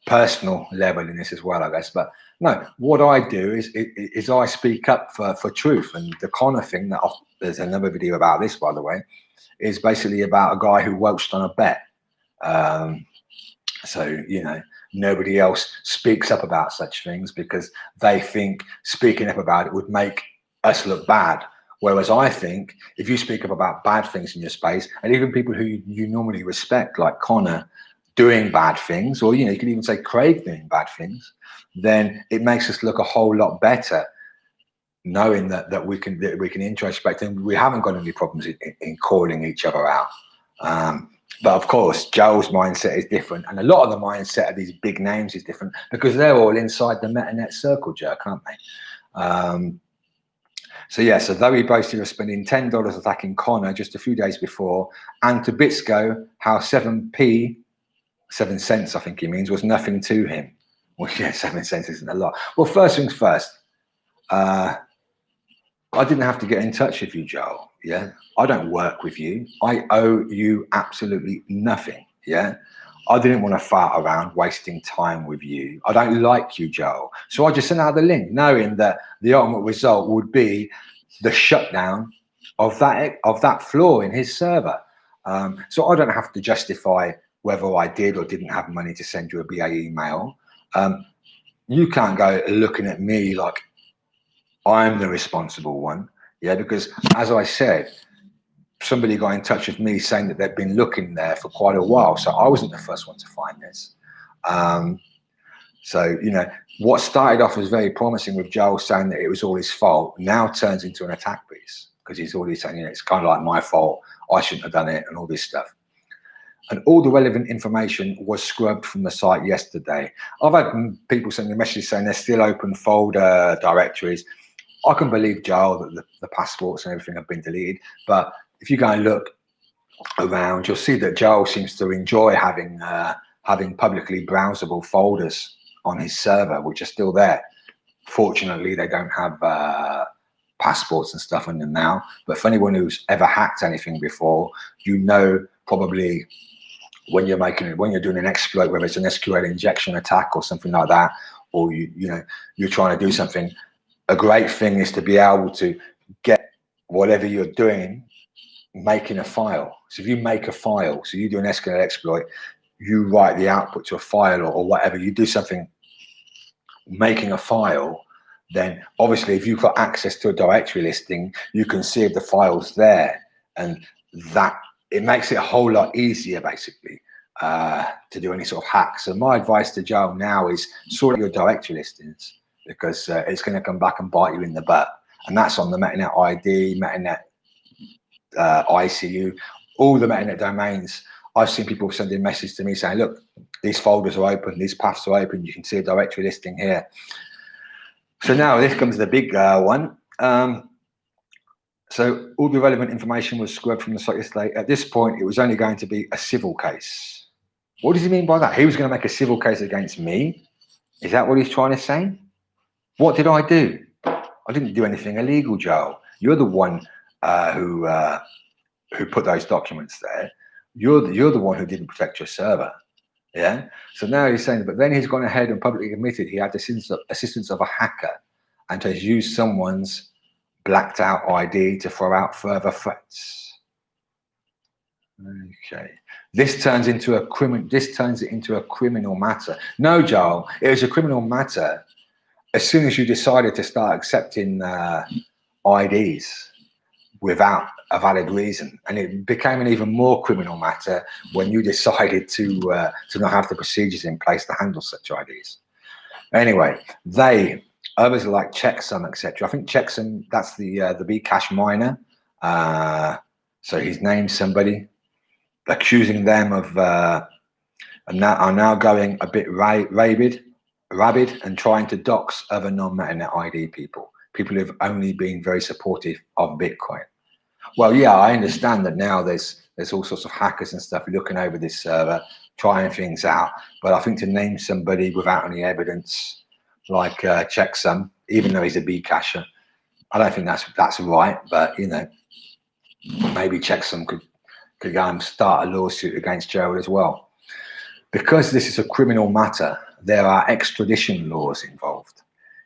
personal level in this as well, I guess. But no, what I do is I speak up for truth. And the Connor thing, there's another video about this, by the way, is basically about a guy who welched on a bet. So, you know, nobody else speaks up about such things because they think speaking up about it would make us look bad. Whereas I think if you speak up about bad things in your space, and even people who you normally respect, like Connor, doing bad things, or, you know, you can even say Craig doing bad things, then it makes us look a whole lot better, knowing that we can introspect and we haven't got any problems in calling each other out. But of course, Joel's mindset is different, and a lot of the mindset of these big names is different because they're all inside the MetaNet circle jerk, aren't they? So yeah, so though he boasted of spending $10 attacking Connor just a few days before, and to Bitsko how 7 cents, I think he means, was nothing to him. Well, yeah, 7 cents isn't a lot. Well, first things first, I didn't have to get in touch with you, Joel. Yeah, I don't work with you. I owe you absolutely nothing. Yeah, I didn't want to fart around wasting time with you. I don't like you, Joel. So I just sent out the link, knowing that the ultimate result would be the shutdown of that flaw in his server. So I don't have to justify whether I did or didn't have money to send you a BA email. You can't go looking at me like I'm the responsible one. Yeah, because as I said, somebody got in touch with me saying that they've been looking there for quite a while. So I wasn't the first one to find this. So, you know, what started off as very promising with Joel saying that it was all his fault now turns into an attack piece because he's already saying, you know, it's kind of like my fault. I shouldn't have done it and all this stuff. And all the relevant information was scrubbed from the site yesterday. I've had people send me messages saying they're still open folder directories. I can believe, Joel, that the passports and everything have been deleted. But if you go and look around, you'll see that Joel seems to enjoy having publicly browsable folders on his server, which are still there. Fortunately, they don't have passports and stuff in them now. But for anyone who's ever hacked anything before, you know probably when you're doing an exploit, whether it's an SQL injection attack or something like that, or you're trying to do something. A great thing is to be able to get whatever you're doing, making a file. So if you make a file, so you do an SQL exploit, you write the output to a file or whatever, you do something making a file, then obviously if you've got access to a directory listing, you can see if the file's there, and that it makes it a whole lot easier basically to do any sort of hack. So my advice to Joel now is sort out your directory listings, because it's going to come back and bite you in the butt. And that's on the Metanet ID, Metanet ICU, all the Metanet domains. I've seen people sending messages to me saying, look, these folders are open, these paths are open, you can see a directory listing here. So now this comes to the big one. So all the relevant information was scrubbed from the site yesterday. At this point, it was only going to be a civil case. What does he mean by that? He was going to make a civil case against me? Is that what he's trying to say? What did I do? I didn't do anything illegal, Joel. You're the one who put those documents there. You're the one who didn't protect your server. Yeah. So now he's saying, but then he's gone ahead and publicly admitted he had the assistance of a hacker and has used someone's blacked out ID to throw out further threats. Okay. This turns it into a criminal matter. No, Joel, it was a criminal matter as soon as you decided to start accepting IDs without a valid reason, and it became an even more criminal matter when you decided to not have the procedures in place to handle such IDs. Anyway, others like Checksum, etc. I think Checksum, that's the Bcash miner. So he's named somebody, accusing them of are now going a bit rabid and trying to dox other non-Metanet ID people who've only been very supportive of Bitcoin. Well, yeah, I understand that now there's all sorts of hackers and stuff looking over this server, trying things out. But I think to name somebody without any evidence, like checksum, even though he's a B casher. I don't think that's right, but you know, maybe checksum could go and start a lawsuit against Gerald as well. Because this is a criminal matter, there are extradition laws involved.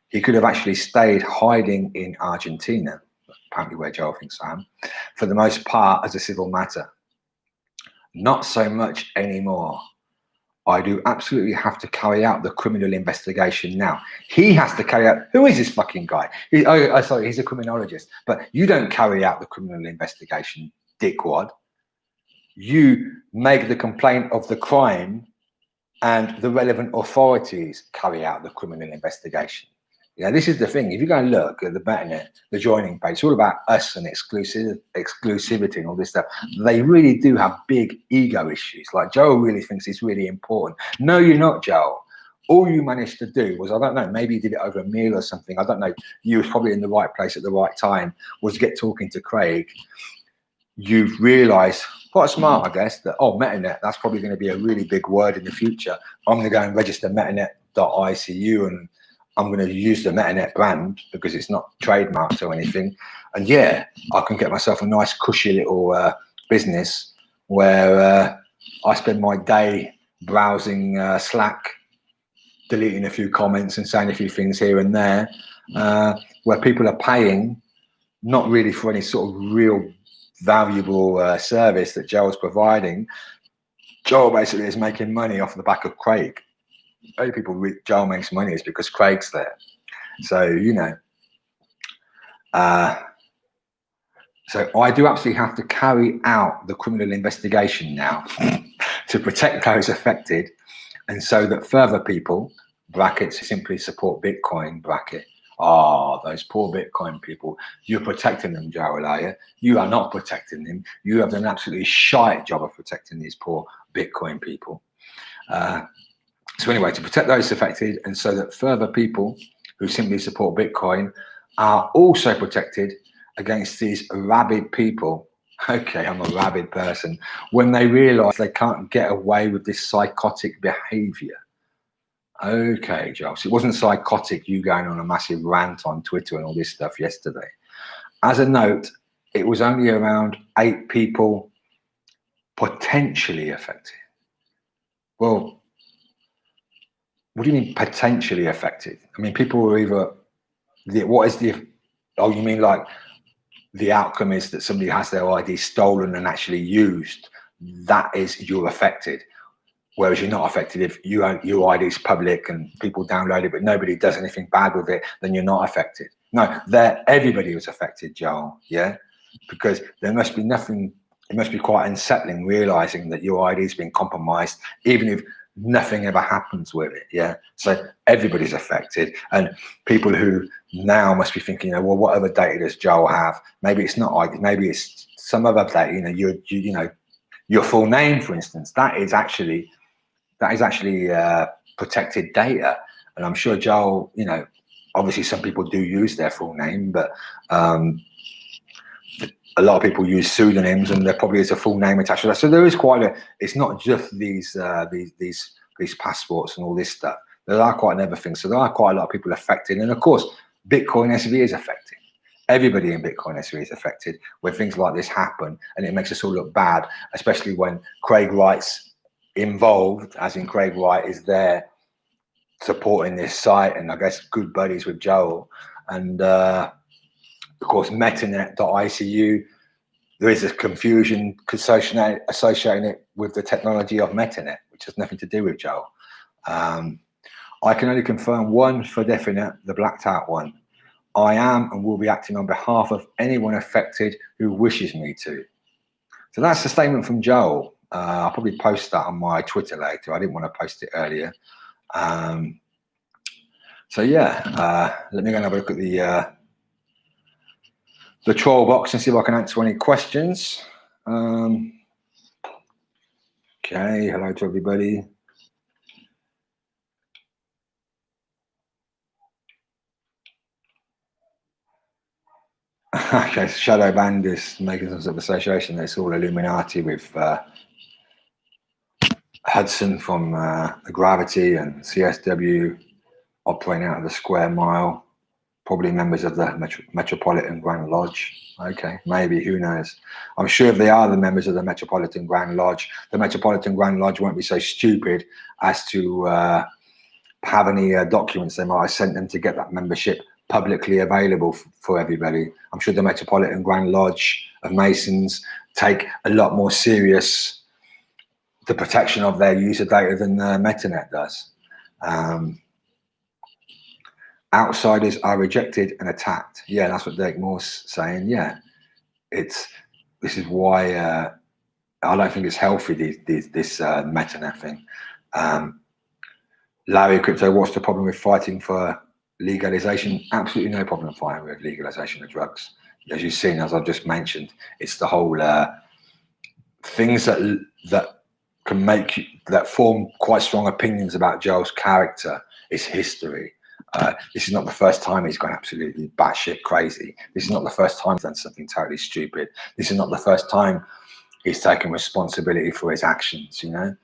He could have actually stayed hiding in Argentina, apparently where Joel thinks I am, for the most part as a civil matter. Not so much anymore. I do absolutely have to carry out the criminal investigation now. He has to carry out, who is this fucking guy? Sorry, he's a criminologist, but you don't carry out the criminal investigation, dickwad. You make the complaint of the crime and the relevant authorities carry out the criminal investigation. Yeah, this is the thing. If you go and look at the Metanet, the joining page, it's all about us and exclusivity and all this stuff. They really do have big ego issues. Like Joel really thinks it's really important. No, you're not, Joel. All you managed to do was, I don't know, maybe you did it over a meal or something. I don't know. You were probably in the right place at the right time, was get talking to Craig. You've realized, quite smart, I guess, that, oh, Metanet, that's probably going to be a really big word in the future. I'm going to go and register Metanet.icu and I'm going to use the Metanet brand because it's not trademarked or anything. And yeah, I can get myself a nice cushy little business where I spend my day browsing Slack, deleting a few comments and saying a few things here and there, where people are paying not really for any sort of real valuable service that Joel's providing. Joel basically is making money off the back of Craig. Only people Joel makes money is because Craig's there. So, you know, so I do absolutely have to carry out the criminal investigation now to protect those affected, and so that further people, brackets, simply support Bitcoin, bracket. Oh, those poor Bitcoin people, you're protecting them, Joel, are you? You are not protecting them. You have done an absolutely shite job of protecting these poor Bitcoin people. So anyway, to protect those affected, and so that further people who simply support Bitcoin are also protected against these rabid people. Okay, I'm a rabid person. When they realize they can't get away with this psychotic behavior. Okay, Joel. So it wasn't psychotic, you going on a massive rant on Twitter and all this stuff yesterday. As a note, it was only around 8 people potentially affected. Well, what do you mean potentially affected? I mean, people were either, oh, you mean like the outcome is that somebody has their ID stolen and actually used. That is, you're affected. Whereas you're not affected if your ID is public and people download it, but nobody does anything bad with it, then you're not affected. No, everybody was affected, Joel, yeah? Because there must be nothing, it must be quite unsettling realizing that your ID has been compromised, even if nothing ever happens with it, yeah? So everybody's affected, and people who now must be thinking, you know, well, what other data does Joel have? Maybe it's not ID, maybe it's some other data, you know, your full name, for instance. That is actually protected data. And I'm sure Joel, you know, obviously some people do use their full name, but a lot of people use pseudonyms, and there probably is a full name attached to that. So there is quite a, it's not just these passports and all this stuff. There are quite another things. So there are quite a lot of people affected. And of course, Bitcoin SV is affected. Everybody in Bitcoin SV is affected when things like this happen, and it makes us all look bad, especially when Craig Wright's involved, as in Craig Wright is there supporting this site, and I guess good buddies with Joel. And of course, Metanet.icu, there is a confusion associating it with the technology of Metanet, which has nothing to do with Joel. I can only confirm one for definite, the blacked out one. I am and will be acting on behalf of anyone affected who wishes me to. So that's the statement from Joel. I'll probably post that on my Twitter later. I didn't want to post it earlier. So yeah, let me go and have a look at the troll box and see if I can answer any questions. Okay, hello to everybody. Okay, Shadow Band is making some sort of association. It's all Illuminati with Hudson from the Gravity and CSW operating out of the Square Mile, probably members of the Metropolitan Grand Lodge. Okay, maybe, who knows? I'm sure if they are the members of the Metropolitan Grand Lodge, the Metropolitan Grand Lodge won't be so stupid as to have any documents they might have sent them to get that membership publicly available for everybody. I'm sure the Metropolitan Grand Lodge of Masons take a lot more serious the protection of their user data than Metanet does. Outsiders are rejected and attacked. Yeah, that's what Derek Moore's saying. Yeah, this is why I don't think it's healthy, this Metanet thing. Larry Crypto, what's the problem with fighting for legalization? Absolutely no problem fighting with legalization of drugs. As you've seen, as I've just mentioned, it's the whole things that can make you, that form quite strong opinions about Joel's character. It's history. This is not the first time he's gone absolutely batshit crazy. This is not the first time he's done something totally stupid. This is not the first time he's taken responsibility for his actions, you know.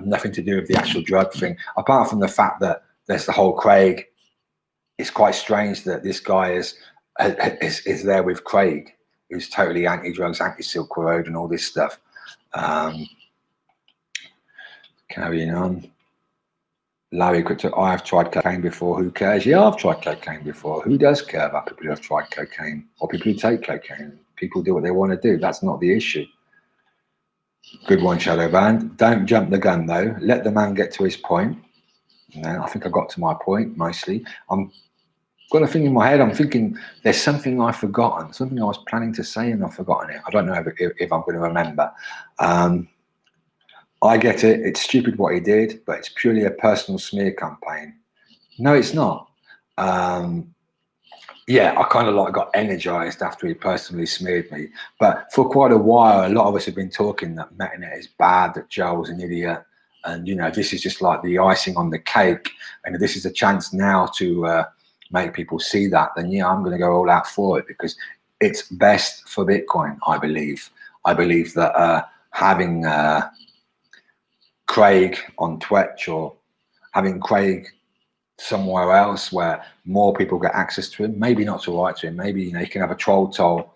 Nothing to do with the actual drug thing, apart from the fact that there's the whole Craig. It's quite strange that this guy is there with Craig, who's totally anti-drugs, anti-Silk Road and all this stuff. Carrying on. Larry Crypto, I have tried cocaine before, who cares? Yeah, I've tried cocaine before. Who does care about people who have tried cocaine or people who take cocaine? People do what they want to do. That's not the issue. Good one, Shadow Band. Don't jump the gun, though. Let the man get to his point. You know, I think I got to my point, mostly. I'm got a thing in my head. I'm thinking there's something I've forgotten, something I was planning to say and I've forgotten it. I don't know if I'm going to remember. I get it. It's stupid what he did, but it's purely a personal smear campaign. No, it's not. Yeah, I kind of like got energized after he personally smeared me. But for quite a while, a lot of us have been talking that Metanet is bad, that Joel's an idiot. And, you know, this is just like the icing on the cake. And if this is a chance now to make people see that, then, yeah, I'm going to go all out for it because it's best for Bitcoin, I believe. I believe that having Craig on Twitch or having Craig somewhere else where more people get access to him, maybe not to write to him, maybe, you know, you can have a troll toll,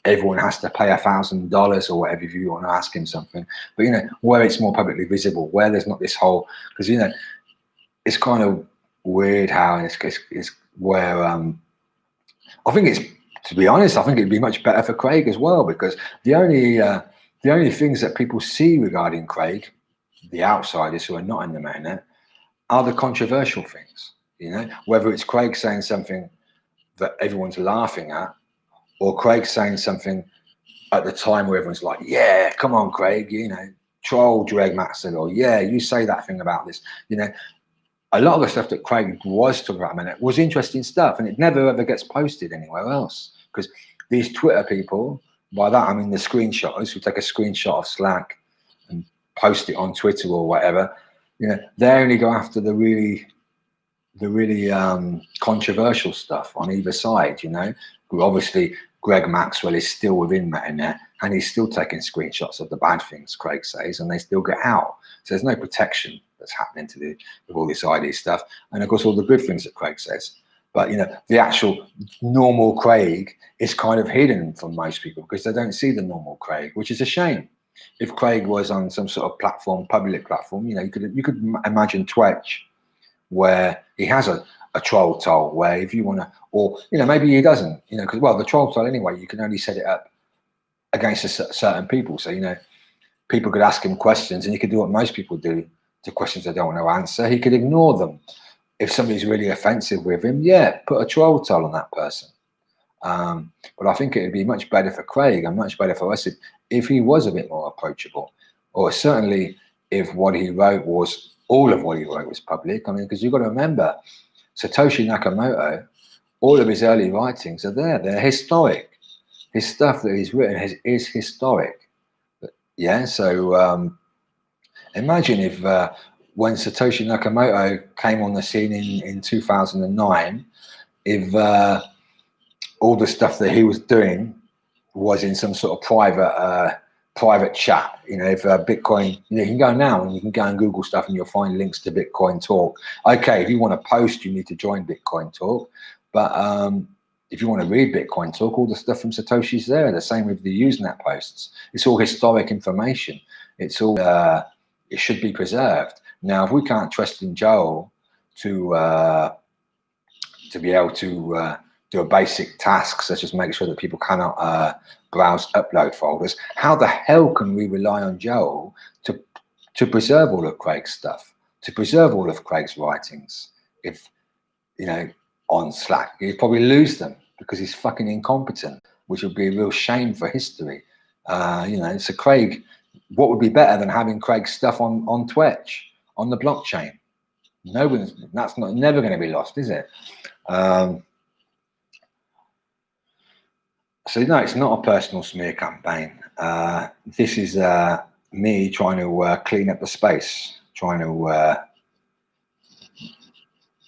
everyone has to pay $1,000 or whatever if you want to ask him something, but, you know, where it's more publicly visible, where there's not this whole, because, you know, it's kind of weird how it's where I think it's, to be honest, I think it'd be much better for Craig as well, because the only things that people see regarding Craig, the outsiders who are not in the Metanet, are the controversial things, you know, whether it's Craig saying something that everyone's laughing at, or Craig saying something at the time where everyone's like, yeah, come on, Craig, you know, troll Greg Maxwell, or yeah, you say that thing about this, you know. A lot of the stuff that Craig was talking about Metanet was interesting stuff, and it never ever gets posted anywhere else, because these Twitter people, by that I mean the screenshotters who take a screenshot of Slack and post it on Twitter or whatever, you know, they only go after the really controversial stuff on either side, you know. Obviously, Greg Maxwell is still within Metanet, and he's still taking screenshots of the bad things Craig says, and they still get out. So there's no protection that's happening with all this ID stuff, and of course all the good things that Craig says. But, you know, the actual normal Craig is kind of hidden from most people because they don't see the normal Craig, which is a shame. If Craig was on some sort of platform, public platform, you know, you could imagine Twitch, where he has a troll toll, where if you want to, or, you know, maybe he doesn't, you know, because, well, the troll toll anyway, you can only set it up against certain people. So, you know, people could ask him questions, and he could do what most people do to questions they don't want to answer. He could ignore them. If somebody's really offensive with him, yeah, put a troll toll on that person. But I think it would be much better for Craig and much better for us if he was a bit more approachable, or certainly if what he wrote was, all of what he wrote was public. I mean, because you've got to remember, Satoshi Nakamoto, all of his early writings are there. They're historic. His stuff that he's written is historic. But, yeah, so imagine if when Satoshi Nakamoto came on the scene in 2009, if all the stuff that he was doing was in some sort of private private chat. You know, if Bitcoin, you know, you can go now and you can go and Google stuff and you'll find links to Bitcoin Talk. Okay, if you want to post, you need to join Bitcoin Talk. But if you want to read Bitcoin Talk, all the stuff from Satoshi's there. The same with the Usenet posts. It's all historic information. It's all, it should be preserved. Now, if we can't trust in Joel to be able to do a basic task, such as make sure that people cannot browse upload folders, how the hell can we rely on Joel to preserve all of Craig's stuff, to preserve all of Craig's writings? If, you know, on Slack, he'd probably lose them because he's fucking incompetent, which would be a real shame for history. You know, so Craig, what would be better than having Craig's stuff on Twitch, on the blockchain? That's never going to be lost, is it? So no, it's not a personal smear campaign. This is me trying to clean up the space, trying to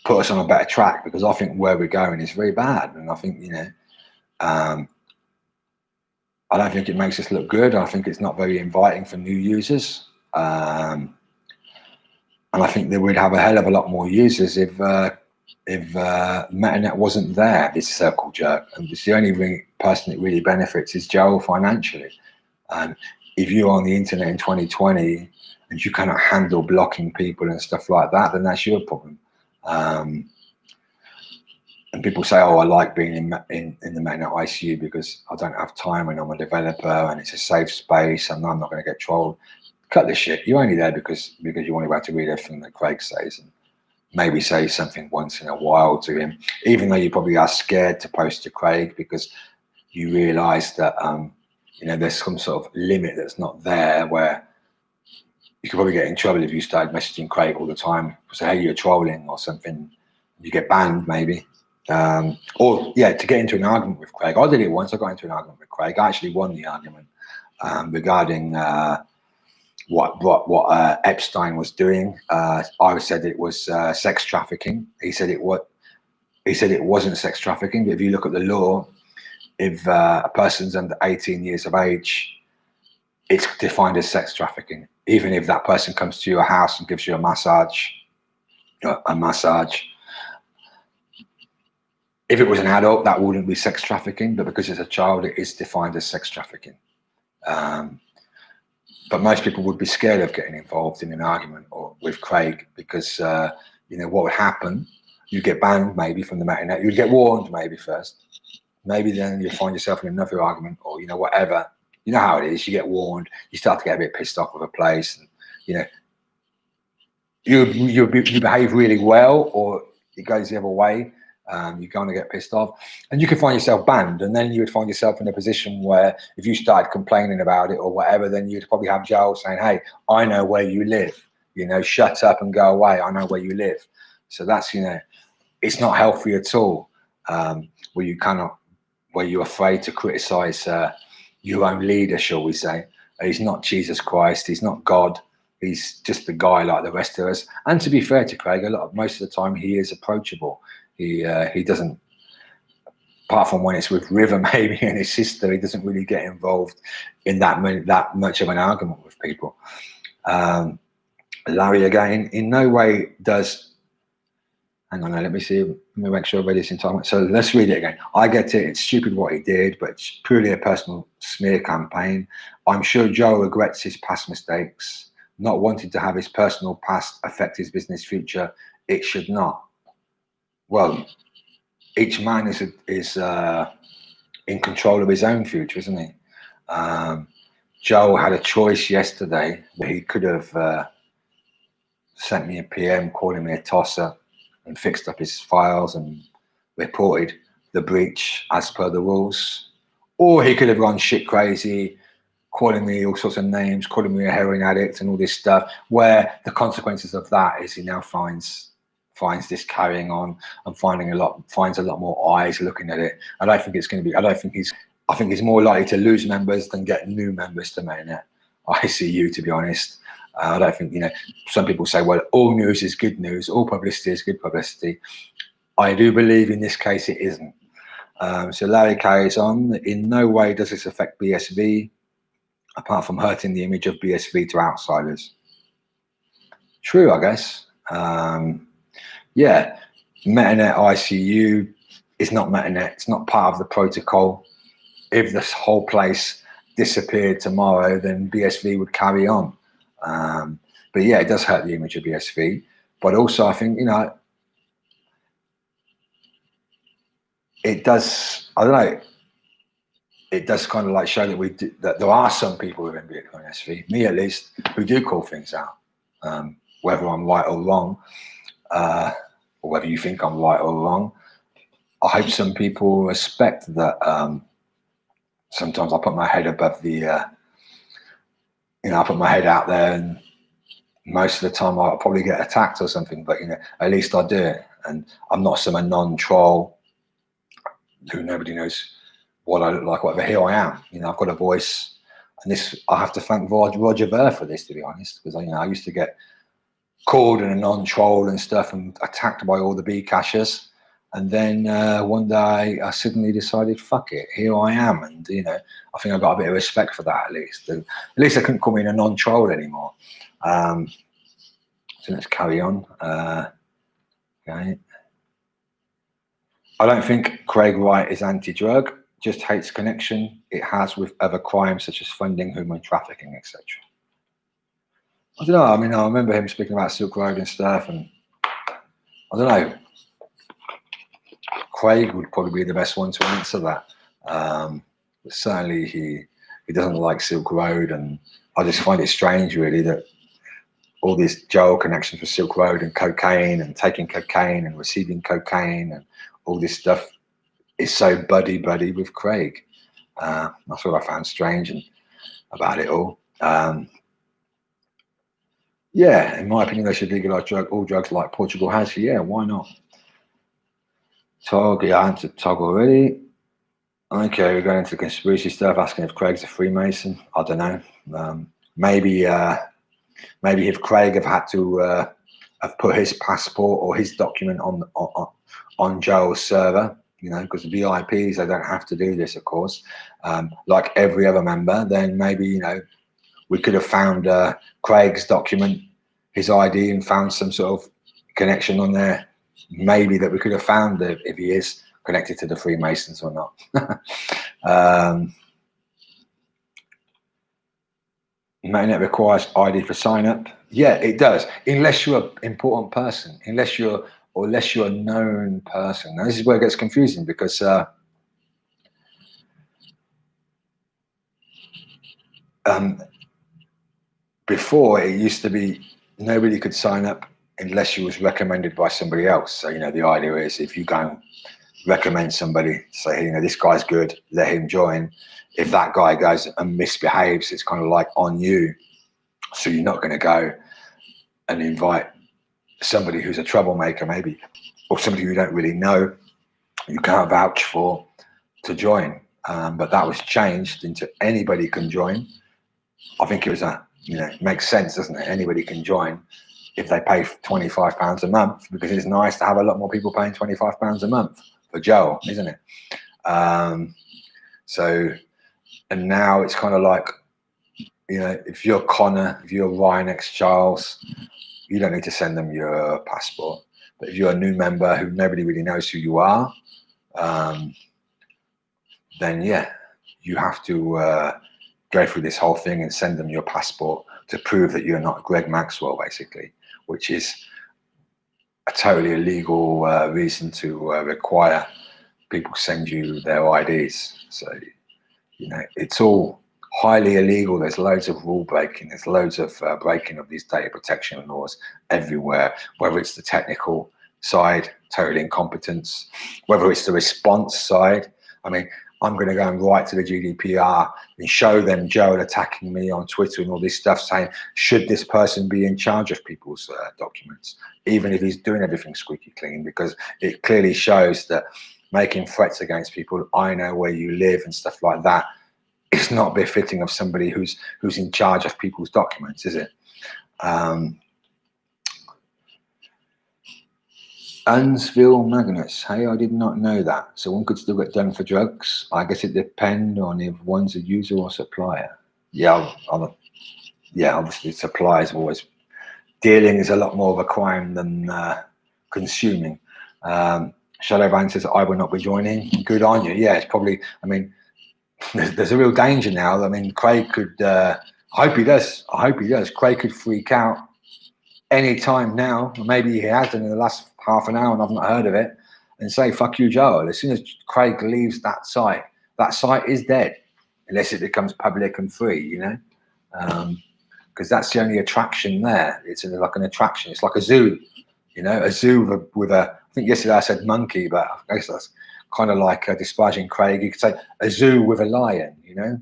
put us on a better track, because I think where we're going is very bad, and I think, you know, I don't think it makes us look good. I think it's not very inviting for new users, and I think that we'd have a hell of a lot more users if Metanet wasn't there, this circle jerk. And it's the only person that really benefits is Joel financially. And if you're on the internet in 2020 and you cannot handle blocking people and stuff like that, then that's your problem. And people say, oh, I like being in the Metanet ICU because I don't have time and I'm a developer and it's a safe space and I'm not going to get trolled. Cut the shit. You're only there because you want to be able to read everything that Craig says and maybe say something once in a while to him, even though you probably are scared to post to Craig because you realise that you know, there's some sort of limit that's not there, where you could probably get in trouble if you started messaging Craig all the time, say, hey, you're trolling or something. You get banned maybe. Or yeah, to get into an argument with Craig. I did it once. I got into an argument with Craig. I actually won the argument regarding what Epstein was doing. I said it was sex trafficking. He said it wasn't sex trafficking. But if you look at the law, if a person's under 18 years of age, it's defined as sex trafficking. Even if that person comes to your house and gives you a massage. If it was an adult, that wouldn't be sex trafficking, but because it's a child, it is defined as sex trafficking. But most people would be scared of getting involved in an argument or with Craig because, you know, what would happen? You get banned maybe from the Metanet. You'd get warned maybe first. Maybe then you find yourself in another argument or, you know, whatever. You know how it is. You get warned. You start to get a bit pissed off with a place. And, you know, you behave really well or it goes the other way. You're going to get pissed off and you can find yourself banned, and then you would find yourself in a position where if you started complaining about it or whatever, then you'd probably have Joel saying, hey, I know where you live, you know, shut up and go away, I know where you live. So that's, you know, it's not healthy at all, where you're afraid to criticize your own leader, shall we say. He's not Jesus Christ, he's not God, he's just a guy like the rest of us. And to be fair to Craig, most of the time he is approachable. He doesn't, apart from when it's with River maybe and his sister, he doesn't really get involved in that much of an argument with people. Larry again, in no way does, hang on, let me make sure I read this in time. So let's read it again. I get it, it's stupid what he did, but it's purely a personal smear campaign. I'm sure Joe regrets his past mistakes, not wanting to have his personal past affect his business future. It should not. Well, each man is in control of his own future, isn't he? Joel had a choice yesterday where he could have sent me a PM calling me a tosser and fixed up his files and reported the breach as per the rules. Or he could have gone shit crazy, calling me all sorts of names, calling me a heroin addict and all this stuff, where the consequences of that is he now finds this carrying on and finds a lot more eyes looking at it. I don't think it's going to be, I think he's more likely to lose members than get new members to Metanet ICU, to be honest. I don't think, you know, some people say, well, all news is good news, all publicity is good publicity. I do believe in this case it isn't. So Larry carries on. In no way does this affect BSV. apart from hurting the image of BSV to outsiders. True, I guess. Yeah, Metanet ICU is not Metanet. It's not part of the protocol. If this whole place disappeared tomorrow, then BSV would carry on. But yeah, it does hurt the image of BSV. But also, I think, you know, it does, I don't know, it does kind of like show that that there are some people within Bitcoin SV, me at least, who do call things out, whether I'm right or wrong, or whether you think I'm right or wrong. I hope some people respect that. Sometimes I put my head above the, you know, I put my head out there, and most of the time I'll probably get attacked or something, but, you know, at least I do it. And I'm not some non-troll who nobody knows what I look like, whatever. Here I am, you know, I've got a voice, and this, I have to thank Roger Ver for this, to be honest, because, you know, I used to get called a non-troll and stuff and attacked by all the B cashers. And then one day I suddenly decided, fuck it, here I am. And, you know, I think I got a bit of respect for that, at least. At least they couldn't call me a non-troll anymore. So let's carry on. Okay. I don't think Craig Wright is anti-drug, just hates connection it has with other crimes such as funding, human trafficking, etc. I don't know. I mean, I remember him speaking about Silk Road and stuff, and I don't know. Craig would probably be the best one to answer that. But certainly he doesn't like Silk Road, and I just find it strange, really, that all these Joel connections with Silk Road and cocaine and taking cocaine and receiving cocaine and all this stuff is so buddy with Craig. That's what I found strange and about it all. Yeah, in my opinion, they should legalize all drugs like Portugal has. Yeah, why not? Tog, yeah, I answered Tog already. Okay, we're going into conspiracy stuff, asking if Craig's a Freemason. I don't know. Maybe if Craig have had to have put his passport or his document on Joel's server, you know, because VIPs, they don't have to do this, of course, like every other member, then maybe, you know, we could have found Craig's document, his ID, and found some sort of connection on there. Maybe that we could have found if he is connected to the Freemasons or not. Metanet requires ID for sign up. Yeah, it does, unless you're an important person, unless you're a known person. Now, this is where it gets confusing, because before it used to be nobody could sign up unless you was recommended by somebody else. So, you know, the idea is if you go and recommend somebody, say, you know, this guy's good, let him join. If that guy goes and misbehaves, it's kind of like on you. So you're not going to go and invite somebody who's a troublemaker, maybe, or somebody you don't really know, you can't vouch for, to join. But that was changed into anybody can join. I think it was you know, it makes sense, doesn't it? Anybody can join if they pay £25 a month, because it's nice to have a lot more people paying £25 a month for Joel, isn't it? So, and now it's kind of like, you know, if you're Connor, if you're Ryan X Charles, you don't need to send them your passport. But if you're a new member who nobody really knows who you are, then yeah, you have to go through this whole thing and send them your passport to prove that you're not Greg Maxwell, basically, which is a totally illegal reason to require people send you their IDs. So, you know, it's all highly illegal. There's loads of rule breaking. There's loads of breaking of these data protection laws everywhere, whether it's the technical side, total incompetence, whether it's the response side. I mean, I'm going to go and write to the GDPR and show them Joel attacking me on Twitter and all this stuff, saying, should this person be in charge of people's documents, even if he's doing everything squeaky clean? Because it clearly shows that making threats against people, I know where you live and stuff like that, it's not befitting of somebody who's in charge of people's documents, is it? Unsville Magnus, hey, I did not know that. So one could still get done for drugs. I guess it depends on if one's a user or supplier. Yeah, yeah, obviously supply is always, dealing is a lot more of a crime than consuming. Shadowband says, I will not be joining. Good on you. Yeah, it's probably, I mean, there's a real danger now. I mean, Craig could, I hope he does. I hope he does. Craig could freak out any time now. Maybe he has done in the last half an hour and I've not heard of it, and say, fuck you, Joel. As soon as Craig leaves that site is dead unless it becomes public and free, you know? Because that's the only attraction there. It's like an attraction. It's like a zoo, you know, a zoo with a, I think yesterday I said monkey, but I guess that's kind of like disparaging Craig. You could say a zoo with a lion, you know,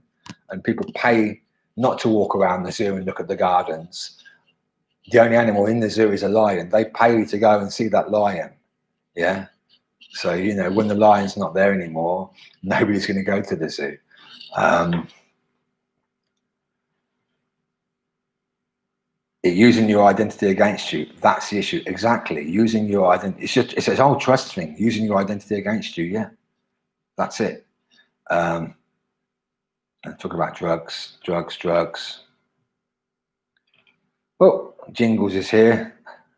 and people pay not to walk around the zoo and look at the gardens. The only animal in the zoo is a lion. They pay to go and see that lion, yeah? So, you know, when the lion's not there anymore, nobody's going to go to the zoo. Using your identity against you, that's the issue. Exactly. Using your identity, it's an old trust thing. Using your identity against you, yeah. That's it. And talk about drugs. Oh, Jingles is here.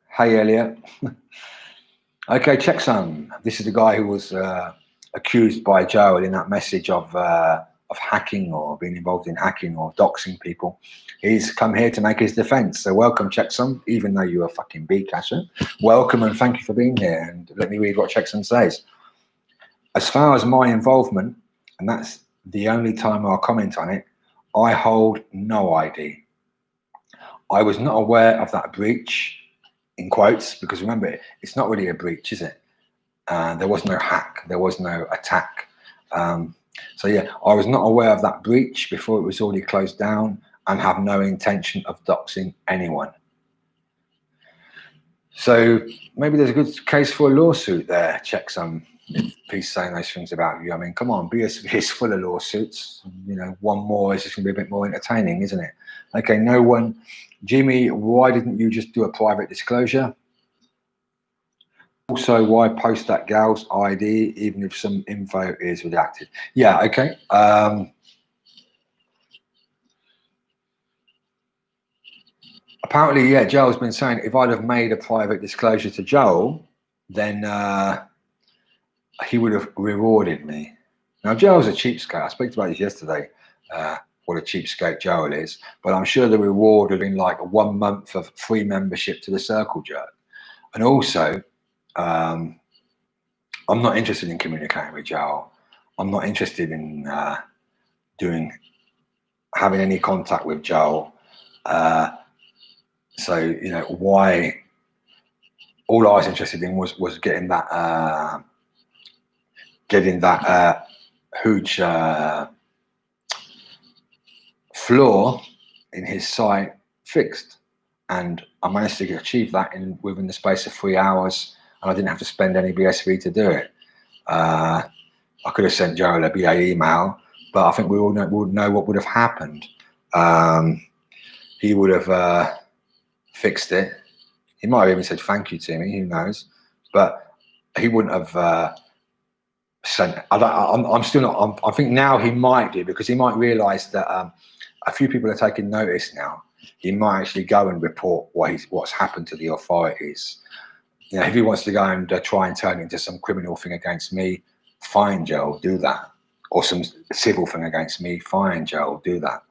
Hey, Elliot. Okay, checksum. This is the guy who was accused by Joel in that message of hacking or being involved in hacking or doxing people. He's come here to make his defense. So welcome, checksum, even though you're a fucking B-casher. Welcome and thank you for being here. And let me read what checksum says. As far as my involvement, and that's the only time I'll comment on it, I hold no ID. I was not aware of that breach, in quotes, because remember, it's not really a breach, is it? There was no hack, there was no attack. So yeah, I was not aware of that breach before it was already closed down and have no intention of doxing anyone. So maybe there's a good case for a lawsuit there, checksum. If he's saying those things about you. I mean, come on, BSV is full of lawsuits. You know, one more is just going to be a bit more entertaining, isn't it? Okay, no one. Jimmy, why didn't you just do a private disclosure? Also, why post that gal's ID even if some info is redacted? Yeah, okay. Apparently, yeah, Joel's been saying if I'd have made a private disclosure to Joel, then he would have rewarded me. Now, Joel's a cheapskate. I spoke about this yesterday, what a cheapskate Joel is, but I'm sure the reward would have been like 1 month of free membership to the Circle Jerk. And also, I'm not interested in communicating with Joel. I'm not interested in having any contact with Joel. So, you know, why, all I was interested in was getting that, huge flaw in his site fixed. And I managed to achieve that within the space of 3 hours, and I didn't have to spend any BSV to do it. I could have sent Joel a BA email, but I think we all would know what would have happened. He would have fixed it. He might have even said thank you to me, who knows? But he wouldn't have sent. I'm still not. I think now he might do, because he might realise that a few people are taking notice now. He might actually go and report what's happened to the authorities. You know, if he wants to go and try and turn it into some criminal thing against me, fine, Joel, do that. Or some civil thing against me, fine, Joel, do that.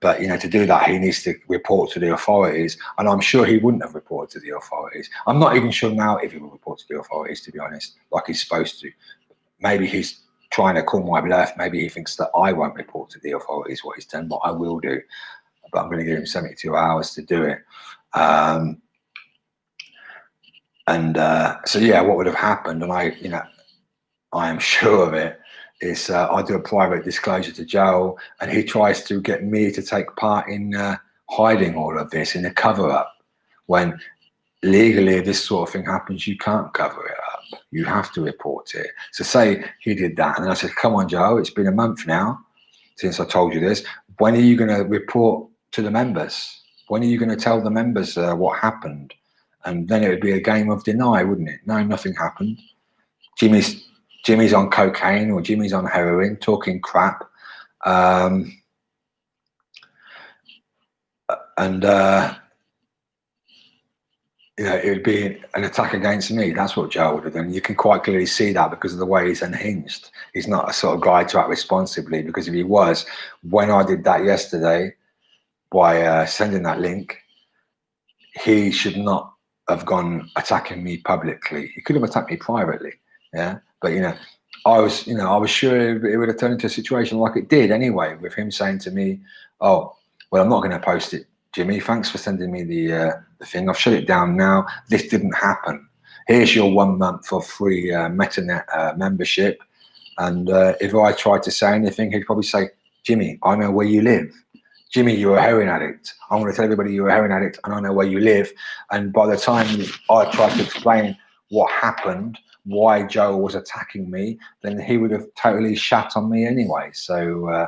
But, you know, to do that, he needs to report to the authorities. And I'm sure he wouldn't have reported to the authorities. I'm not even sure now if he will report to the authorities, to be honest, like he's supposed to. Maybe he's trying to call my bluff. Maybe he thinks that I won't report to the authorities what he's done, but I will do. But I'm going to give him 72 hours to do it. So yeah, what would have happened, and I am sure of it, is I do a private disclosure to Joel, and he tries to get me to take part in hiding all of this in a cover-up, when legally if this sort of thing happens, you can't cover it up. You have to report it. So say he did that, and I said, come on, Joel, it's been a month now since I told you this. When are you going to report to the members? When are you going to tell the members what happened? And then it would be a game of deny, wouldn't it? No, nothing happened. Jimmy's on cocaine, or Jimmy's on heroin, talking crap. and you know, it would be an attack against me. That's what Joe would have done. You can quite clearly see that because of the way he's unhinged. He's not a sort of guy to act responsibly, because if he was, when I did that yesterday by sending that link, he should not have gone attacking me publicly. He could have attacked me privately, yeah. But you know, I was sure it would have turned into a situation like it did anyway, with him saying to me, "Oh, well, I'm not going to post it, Jimmy. Thanks for sending me the thing. I've shut it down now. This didn't happen. Here's your 1 month for free Metanet membership." And if I tried to say anything, he'd probably say, "Jimmy, I know where you live. Jimmy, you're a heroin addict. I'm going to tell everybody you're a heroin addict, and I know where you live." And by the time I tried to explain what happened, why Joe was attacking me, then he would have totally shat on me anyway. So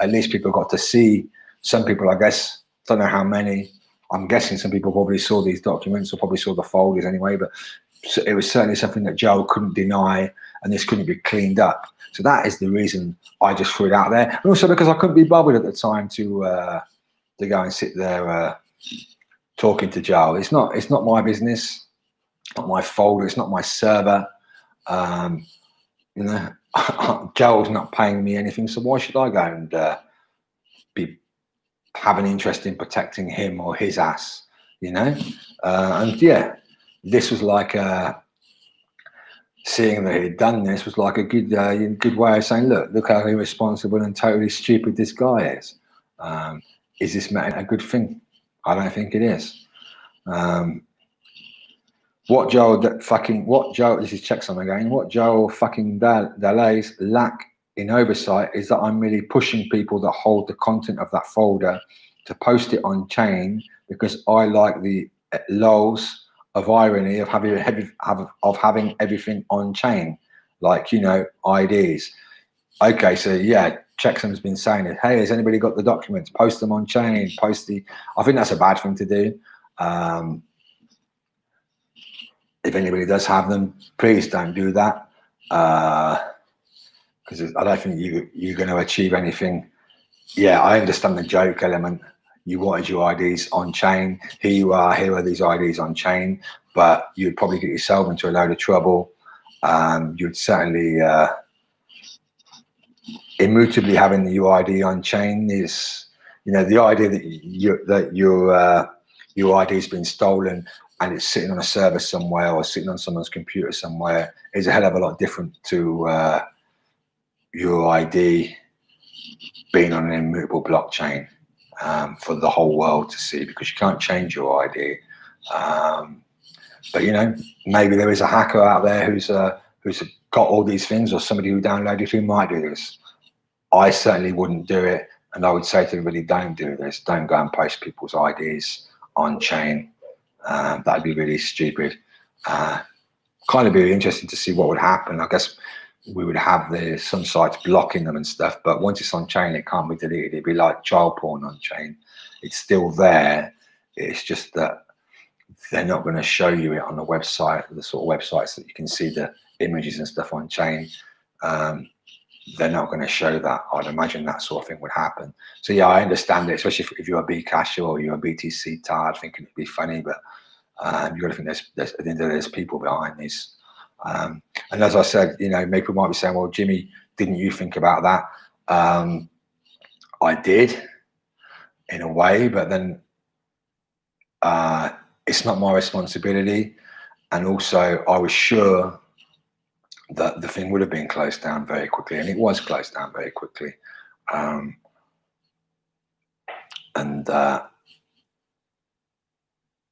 at least people got to see. Some people, I guess, don't know how many. I'm guessing some people probably saw these documents or probably saw the folders anyway, but it was certainly something that Joe couldn't deny, and this couldn't be cleaned up. So that is the reason I just threw it out there. And also because I couldn't be bothered at the time to go and sit there talking to Joe. It's not my business, not my folder, it's not my server. You know, Joel's not paying me anything, so why should I go and have an interest in protecting him or his ass, you know? And yeah, this was like seeing that he'd done this was like a good way of saying, look how irresponsible and totally stupid this guy is. Is this a good thing? I don't think it is. What Joel, this is checksum again, what Joel fucking delays lack in oversight is that I'm merely pushing people that hold the content of that folder to post it on chain because I like the lols of irony of having everything on chain, like, you know, IDs. Okay, so yeah, checksum's been saying it. Hey, has anybody got the documents? Post them on chain. I think that's a bad thing to do. If anybody does have them, please don't do that, because I don't think you're going to achieve anything. Yeah, I understand the joke element. You wanted your IDs on chain. Here you are. Here are these IDs on chain. But you'd probably get yourself into a load of trouble. You'd certainly immutably having the UID on chain is, you know, the idea that your ID has been stolen and it's sitting on a server somewhere or sitting on someone's computer somewhere is a hell of a lot different to your ID being on an immutable blockchain for the whole world to see, because you can't change your ID. But you know, maybe there is a hacker out there who's got all these things, or somebody who downloaded who might do this. I certainly wouldn't do it, and I would say to everybody, don't do this. Don't go and post people's IDs on chain. That'd be really stupid. Kind of be interesting to see what would happen. I guess we would have some sites blocking them and stuff, but once it's on chain, it can't be deleted. It'd be like child porn on chain. It's still there. It's just that they're not going to show you it on the website, the sort of websites that you can see the images and stuff on chain. They're not going to show that. I'd imagine that sort of thing would happen. So yeah, I understand it, especially if you're a Bcash or you're a BTC tard, thinking it'd be funny, but you've got to think there's people behind this. And as I said, you know, people might be saying, well, Jimmy, didn't you think about that? I did, in a way, but then it's not my responsibility. And also, I was sure that the thing would have been closed down very quickly, and it was closed down very quickly.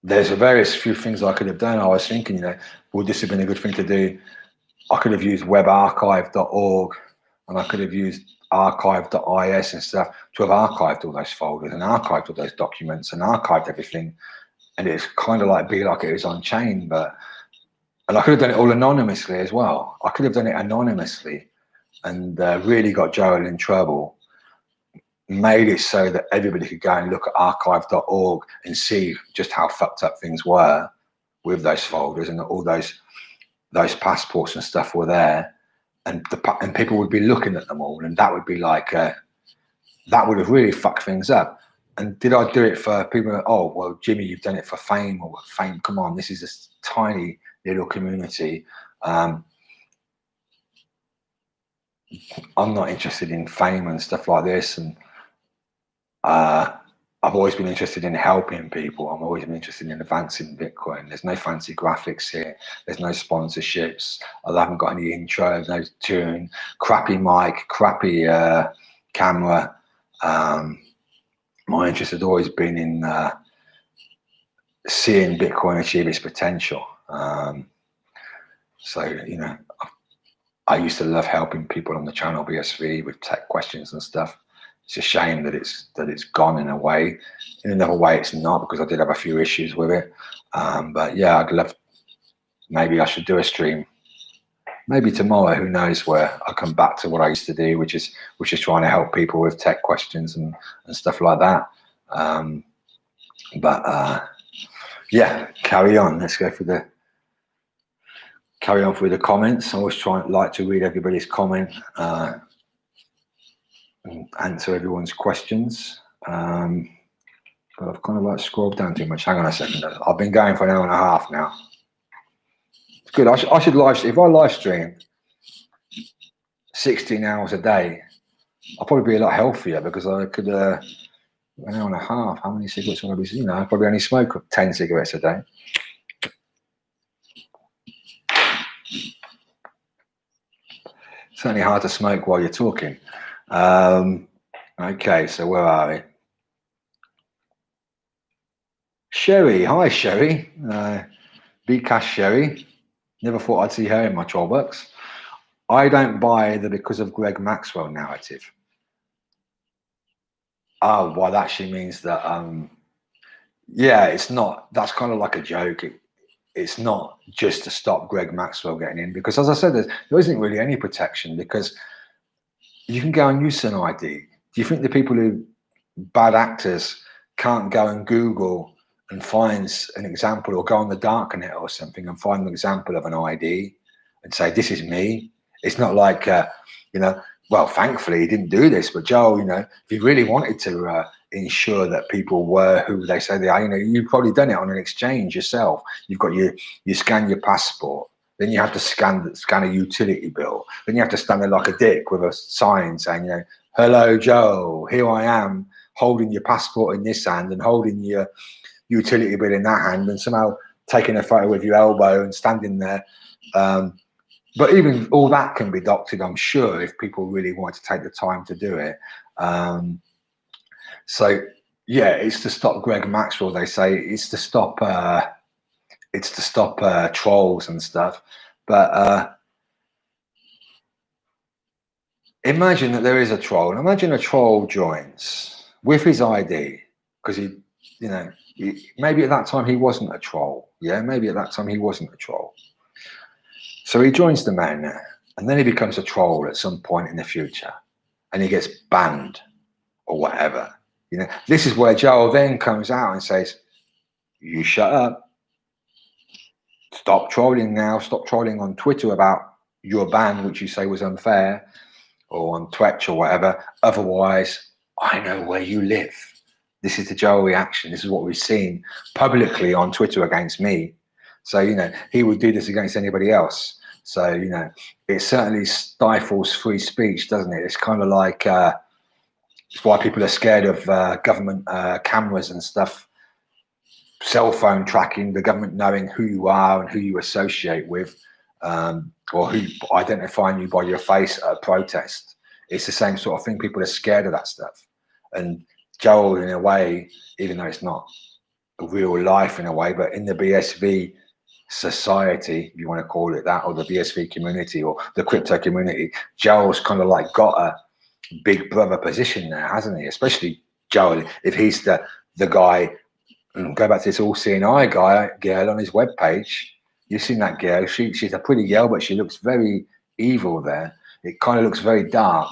There's a various few things I could have done. I was thinking, you know, would this have been a good thing to do? I could have used webarchive.org, and I could have used archive.is and stuff to have archived all those folders and archived all those documents and archived everything. And it's kind of like be like it was on chain, and I could have done it all anonymously as well. I could have done it anonymously and really got Joel in trouble. Made it so that everybody could go and look at archive.org and see just how fucked up things were with those folders, and all those passports and stuff were there, and people would be looking at them all, and that would be like that would have really fucked things up. And did I do it for people? Oh, well, Jimmy, you've done it for fame or fame. Come on, this is a tiny little community. I'm not interested in fame and stuff like this. And I've always been interested in helping people. I'm always been interested in advancing Bitcoin. There's no fancy graphics here. There's no sponsorships. I haven't got any intros, no tune, crappy mic, crappy camera. My interest has always been in seeing Bitcoin achieve its potential. So, you know, I used to love helping people on the channel BSV with tech questions and stuff. It's a shame that it's gone in a way. In another way, it's not, because I did have a few issues with it. But yeah, I'd love. Maybe I should do a stream. Maybe tomorrow. Who knows? Where I come back to what I used to do, which is trying to help people with tech questions and stuff like that. Yeah, carry on. Let's go through the. Carry on through the comments. I always like to read everybody's comment. And answer everyone's questions, but I've kind of like scrolled down too much. Hang on a second. I've been going for an hour and a half now. It's good. I should live. If I live stream 16 hours a day, I'll probably be a lot healthier, because I could an hour and a half. How many cigarettes will I be? You know, I probably only smoke 10 cigarettes a day. It's certainly hard to smoke while you're talking. Okay, so where are we? Sherry, hi Sherry. Bcash Sherry. Never thought I'd see her in my Trollbucks. I don't buy the because of Greg Maxwell narrative. Oh, well, that actually means that yeah, it's not. That's kind of like a joke. It's not just to stop Greg Maxwell getting in, because, as I said, there isn't really any protection, because you can go and use an ID. Do you think the people who bad actors can't go and Google and find an example, or go on the darknet or something and find an example of an ID and say, this is me? It's not like, you know, well, thankfully he didn't do this, but Joe, you know, if he really wanted to ensure that people were who they say they are, you know, you've probably done it on an exchange yourself. You've got you scan your passport, then you have to scan a utility bill, then you have to stand there like a dick with a sign saying, you know, hello Joe, here I am, holding your passport in this hand and holding your utility bill in that hand, and somehow taking a photo with your elbow and standing there. But even all that can be doctored, I'm sure, if people really want to take the time to do it. So yeah, it's to stop Greg Maxwell. They say it's to stop trolls and stuff. But imagine that there is a troll. Imagine a troll joins with his ID, because he, you know, maybe at that time he wasn't a troll. Yeah, maybe at that time he wasn't a troll. So he joins the mainnet, and then he becomes a troll at some point in the future, and he gets banned or whatever. You know, this is where Joel then comes out and says, "You shut up. Stop trolling now. Stop trolling on Twitter about your ban, which you say was unfair, or on Twitch or whatever. Otherwise, I know where you live." This is the Joel reaction. This is what we've seen publicly on Twitter against me. So, you know, he would do this against anybody else. So, you know, it certainly stifles free speech, doesn't it? It's kind of like, it's why people are scared of government cameras and stuff, cell phone tracking, the government knowing who you are and who you associate with, or who identifying you by your face at a protest. It's the same sort of thing. People are scared of that stuff. And Joel, in a way, even though it's not real life in a way, but in the BSV society, if you want to call it that, or the BSV community or the crypto community, Joel's kind of like got a big brother position there, hasn't he? Especially Joel, if he's the guy, and go back to this all-seeing eye girl on his webpage. You've seen that girl. She's a pretty girl, but she looks very evil there. It kind of looks very dark.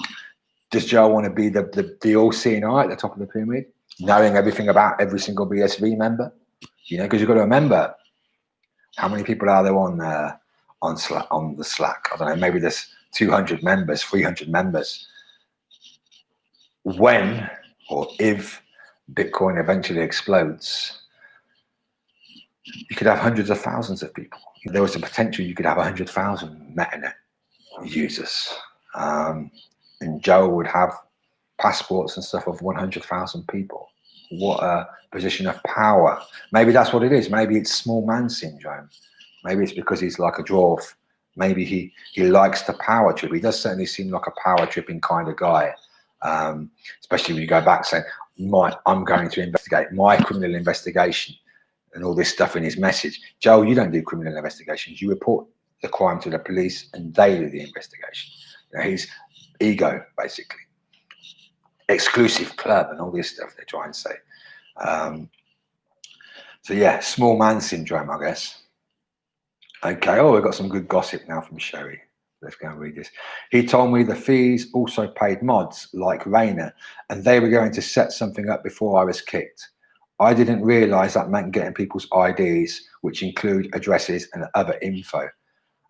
Does Joel want to be the all-seeing eye at the top of the pyramid, knowing everything about every single BSV member? You know, because you've got to remember, how many people are there on the Slack? I don't know, maybe there's 200 members, 300 members. When or if Bitcoin eventually explodes, you could have hundreds of thousands of people. There was a potential you could have 100,000 Metanet users. And Joe would have passports and stuff of 100,000 people. What a position of power. Maybe that's what it is. Maybe it's small man syndrome. Maybe it's because he's like a dwarf. Maybe he likes the power trip. He does certainly seem like a power tripping kind of guy. Especially when you go back saying, I'm going to investigate my criminal investigation and all this stuff in his message. Joe, you don't do criminal investigations. You report the crime to the police and they do the investigation. You know, he's ego, basically. Exclusive club and all this stuff they try and say. So yeah, small man syndrome, I guess. Okay, oh, we've got some good gossip now from Sherry. Let's go and read this. He told me the fees also paid mods like Rayner, and they were going to set something up before I was kicked. I didn't realize that meant getting people's IDs, which include addresses and other info.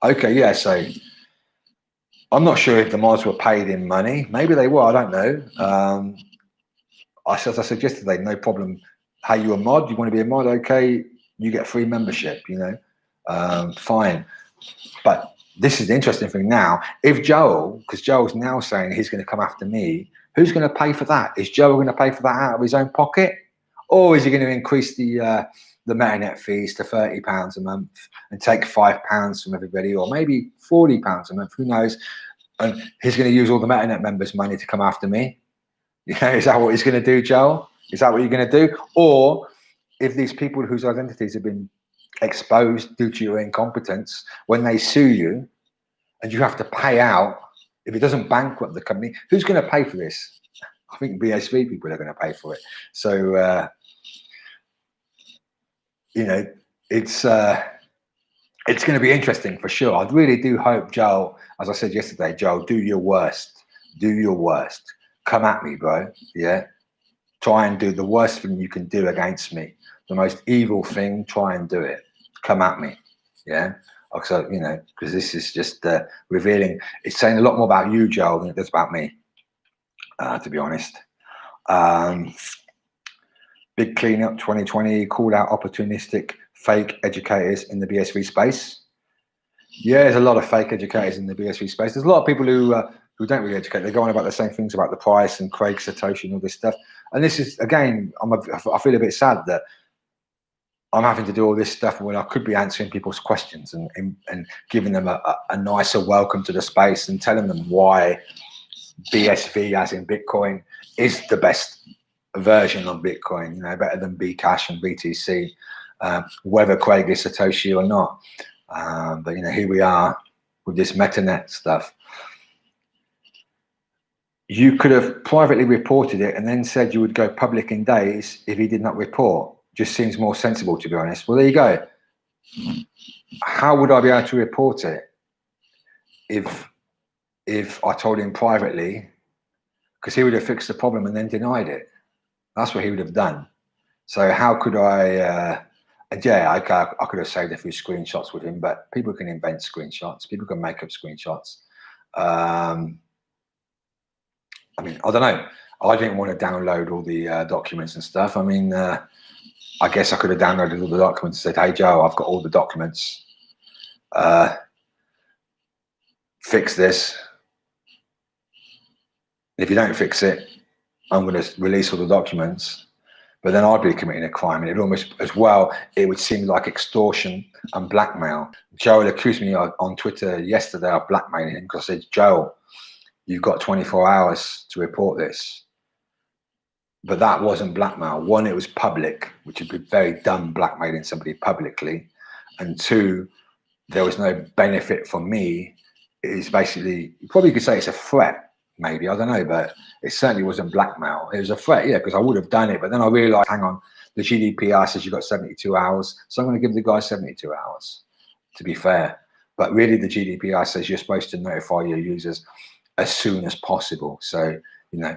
Okay, yeah, so I'm not sure if the mods were paid in money. Maybe they were, I don't know. As I said yesterday, no problem. Hey, you a mod? You want to be a mod? Okay, you get free membership, you know, fine. But this is the interesting thing now. If Joel, because Joel's now saying he's going to come after me, who's going to pay for that? Is Joel going to pay for that out of his own pocket? Or is he going to increase the Metanet fees to £30 a month and take £5 from everybody, or maybe £40 a month, who knows? And he's going to use all the Metanet members' money to come after me. You know, is that what he's going to do, Joel? Is that what you're going to do? Or if these people whose identities have been exposed due to your incompetence, when they sue you and you have to pay out, if it doesn't bankrupt the company, who's going to pay for this? I think BSV people are going to pay for it. So, you know, it's going to be interesting for sure. I really do hope, Joel, as I said yesterday, Joel, do your worst. Do your worst. Come at me, bro. Yeah. Try and do the worst thing you can do against me. The most evil thing, try and do it. Come at me. Yeah. So, you know, because this is just revealing, it's saying a lot more about you, Joel, than it does about me, to be honest. Big cleanup 2020 called out opportunistic fake educators in the BSV space. Yeah, there's a lot of fake educators in the BSV space. There's a lot of people who don't really educate. They're going about the same things about the price and Craig Satoshi and all this stuff. And this is, again, I feel a bit sad that I'm having to do all this stuff when I could be answering people's questions and giving them a nicer welcome to the space and telling them why BSV, as in Bitcoin, is the best version of Bitcoin, you know, better than Bcash and BTC, whether Craig is Satoshi or not. But, you know, here we are with this Metanet stuff. You could have privately reported it and then said you would go public in days if he did not report. Just seems more sensible, to be honest. Well, there you go. How would I be able to report it if I told him privately? Because he would have fixed the problem and then denied it. That's what he would have done. So how could I? And yeah, I could have saved a few screenshots with him, but people can invent screenshots. People can make up screenshots. I mean, I don't know. I didn't want to download all the documents and stuff. I mean, I guess I could have downloaded all the documents and said, hey, Joe, I've got all the documents. Fix this. If you don't fix it, I'm going to release all the documents. But then I'd be committing a crime. And it almost, as well, it would seem like extortion and blackmail. Joel accused me on Twitter yesterday of blackmailing him because I said, Joel, you've got 24 hours to report this. But that wasn't blackmail. One, it was public, which would be very dumb, blackmailing somebody publicly. And two, there was no benefit for me. It is basically, you probably could say it's a threat, maybe, I don't know, but it certainly wasn't blackmail. It was a threat, yeah, because I would have done it. But then I realized, hang on, the GDPR says you've got 72 hours. So I'm going to give the guy 72 hours, to be fair. But really, the GDPR says you're supposed to notify your users as soon as possible. So, you know,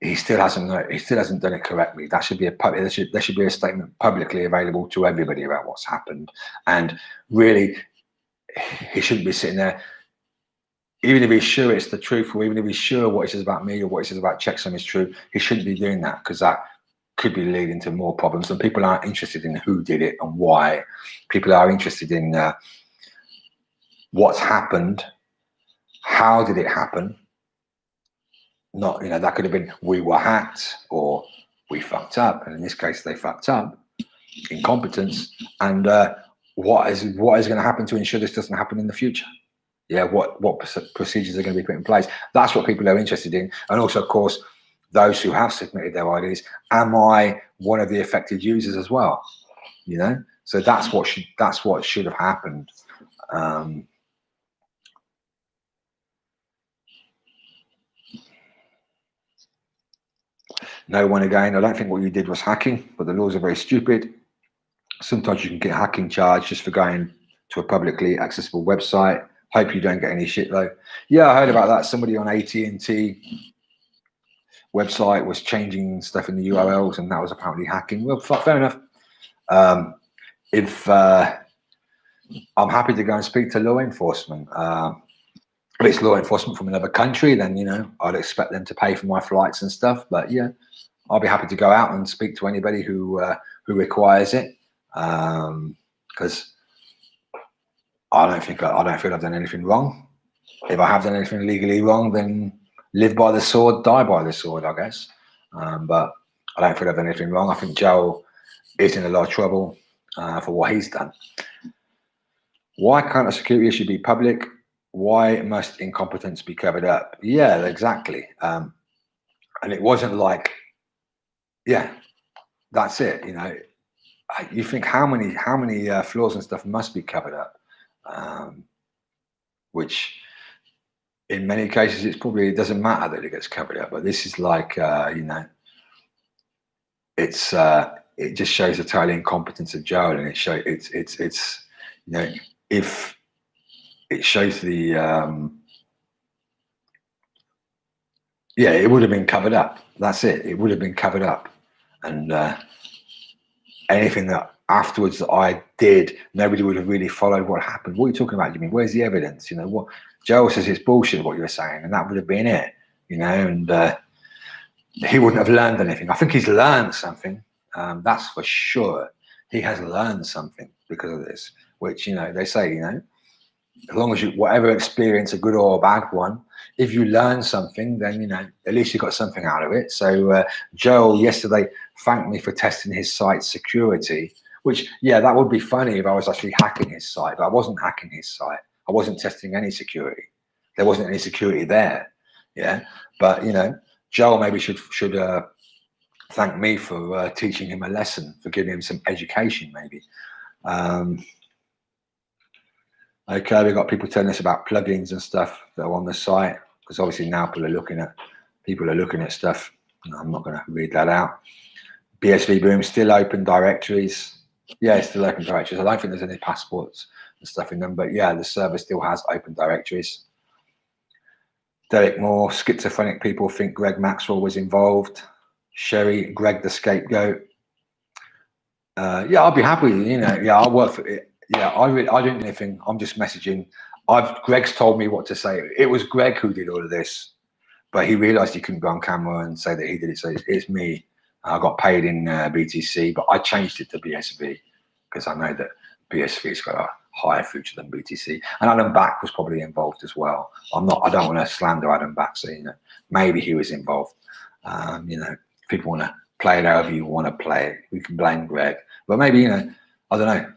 he still hasn't done it correctly. That should be there should be a statement publicly available to everybody about what's happened. And really, he shouldn't be sitting there, even if he's sure it's the truth, or even if he's sure what he says about me or what he says about checksum is true, he shouldn't be doing that, because that could be leading to more problems, and people aren't interested in who did it and why. People are interested in what's happened, how did it happen. Not, that could have been we were hacked or we fucked up, and in this case they fucked up, incompetence, and what is going to happen to ensure this doesn't happen in the future. Yeah, what procedures are going to be put in place. That's what people are interested in. And also, of course, those who have submitted their IDs, am I one of the affected users as well? So that's what should have happened. No one again. I don't think what you did was hacking, but the laws are very stupid. Sometimes you can get hacking charged just for going to a publicly accessible website. Hope you don't get any shit though. Yeah, I heard about that. Somebody on AT&T website was changing stuff in the URLs, and that was apparently hacking. Well, fair enough. If I'm happy to go and speak to law enforcement. If it's law enforcement from another country, then I'd expect them to pay for my flights and stuff. But yeah, I'll be happy to go out and speak to anybody who requires it, because I don't feel I've done anything wrong. If I have done anything legally wrong, then live by the sword, die by the sword, I guess. But I don't feel I've done anything wrong. I think Joel is in a lot of trouble for what he's done. Why can't a security issue be public? Why must incompetence be covered up? Yeah, exactly. And it wasn't like, yeah, that's it. You think how many flaws and stuff must be covered up, which in many cases it doesn't matter that it gets covered up. But this is like, it's it just shows the total incompetence of Joel, and if it shows the it would have been covered up. That's it. It would have been covered up, and anything that afterwards that I did, nobody would have really followed what happened. What are you talking about, Jimmy? Where's the evidence? What Joel says it's bullshit what you're saying, and that would have been it. And he wouldn't have learned anything. I think he's learned something. That's for sure. He has learned something because of this, which they say as long as whatever experience, a good or a bad one, if you learn something, then at least you got something out of it. So Joel yesterday thanked me for testing his site's security, which that would be funny if I was actually hacking his site, but I wasn't hacking his site. I wasn't testing any security. There wasn't any security there. Yeah, but Joel maybe should thank me for teaching him a lesson, for giving him some education, maybe. Okay, we've got people telling us about plugins and stuff that are on the site, because obviously now people are looking at stuff. I'm not going to read that out. BSV Boom, still open directories. Yeah, it's still open directories. I don't think there's any passports and stuff in them, but yeah, the server still has open directories. Derek Moore, schizophrenic people think Greg Maxwell was involved. Sherry, Greg the scapegoat. Yeah, I'll be happy. I'll work for it. Yeah, I don't do anything. I'm just messaging. Greg's told me what to say. It was Greg who did all of this, but he realized he couldn't go on camera and say that he did it. So it's me. I got paid in BTC, but I changed it to BSV because I know that BSV's got a higher future than BTC. And Adam Back was probably involved as well. I don't want to slander Adam Back, so maybe he was involved. People want to play it however you want to play it. We can blame Greg, but maybe I don't know.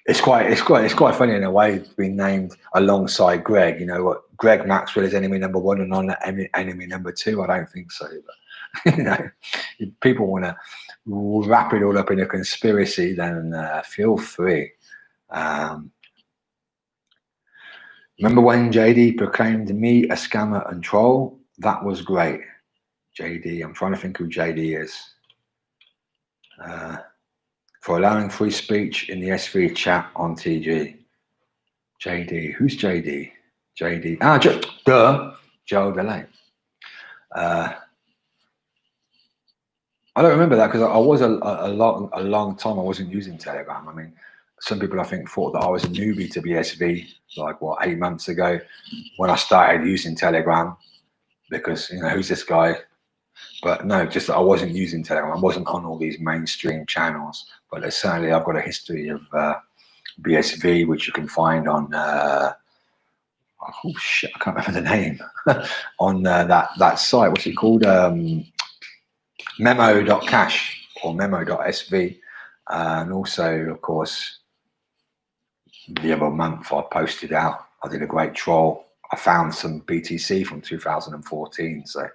It's quite funny in a way being named alongside Greg. What Greg Maxwell is enemy number 1 and not enemy number 2. I don't think so. But if people want to wrap it all up in a conspiracy, then feel free. Remember when JD proclaimed me a scammer and troll? That was great. JD, I'm trying to think who JD is. For allowing free speech in the S3 chat on TG. JD, who's JD? JD, Joe Delay. I don't remember that because I was a long time I wasn't using Telegram. I mean, some people I think thought that I was a newbie to BSV, like 8 months ago when I started using Telegram, because who's this guy? But no, just that I wasn't using Telegram. I wasn't on all these mainstream channels. But certainly I've got a history of BSV, which you can find on, oh shit, I can't remember the name, on that site. What's it called? Memo.cash or memo.sv. And also, of course, the other month I posted out, I did a great troll. I found some BTC from 2014. So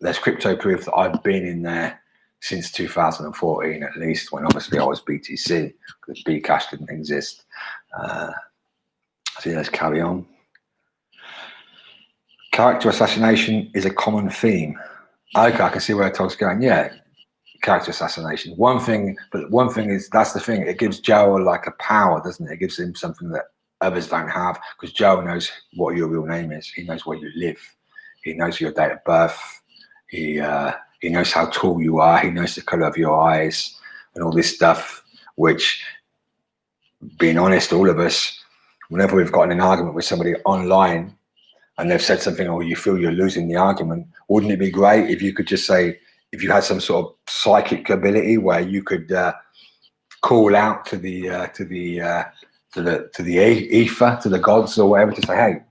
there's crypto proof that I've been in there since 2014, at least, when obviously I was BTC, because Bcash didn't exist. So let's carry on. Character assassination is a common theme. Okay, I can see where Todd's going. Yeah, character assassination. One thing is, that's the thing. It gives Joe like a power, doesn't it? It gives him something that others don't have, because Joe knows what your real name is. He knows where you live. He knows your date of birth. He knows how tall you are. He knows the color of your eyes and all this stuff, which, being honest, all of us, whenever we've gotten an argument with somebody online and they've said something, or you feel you're losing the argument, wouldn't it be great if you could just say, if you had some sort of psychic ability where you could call out to the ether, to the gods or whatever, to say, hey,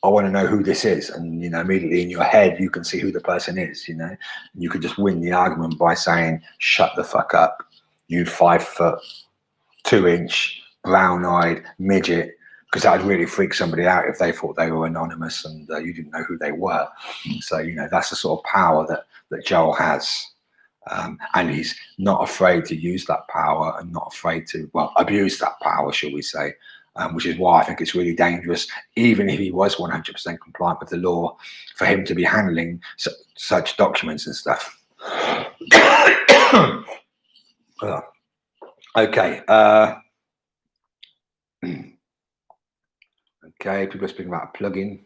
I want to know who this is, and you know, immediately in your head you can see who the person is. You know, and you could just win the argument by saying, "Shut the fuck up, you 5'2" brown-eyed midget," because that would really freak somebody out if they thought they were anonymous and you didn't know who they were. So you know, that's the sort of power that Joel has, and he's not afraid to use that power and not afraid to, well, abuse that power, shall we say. Which is why I think it's really dangerous, even if he was 100% compliant with the law, for him to be handling such documents and stuff. Okay. Okay, people are speaking about a plugin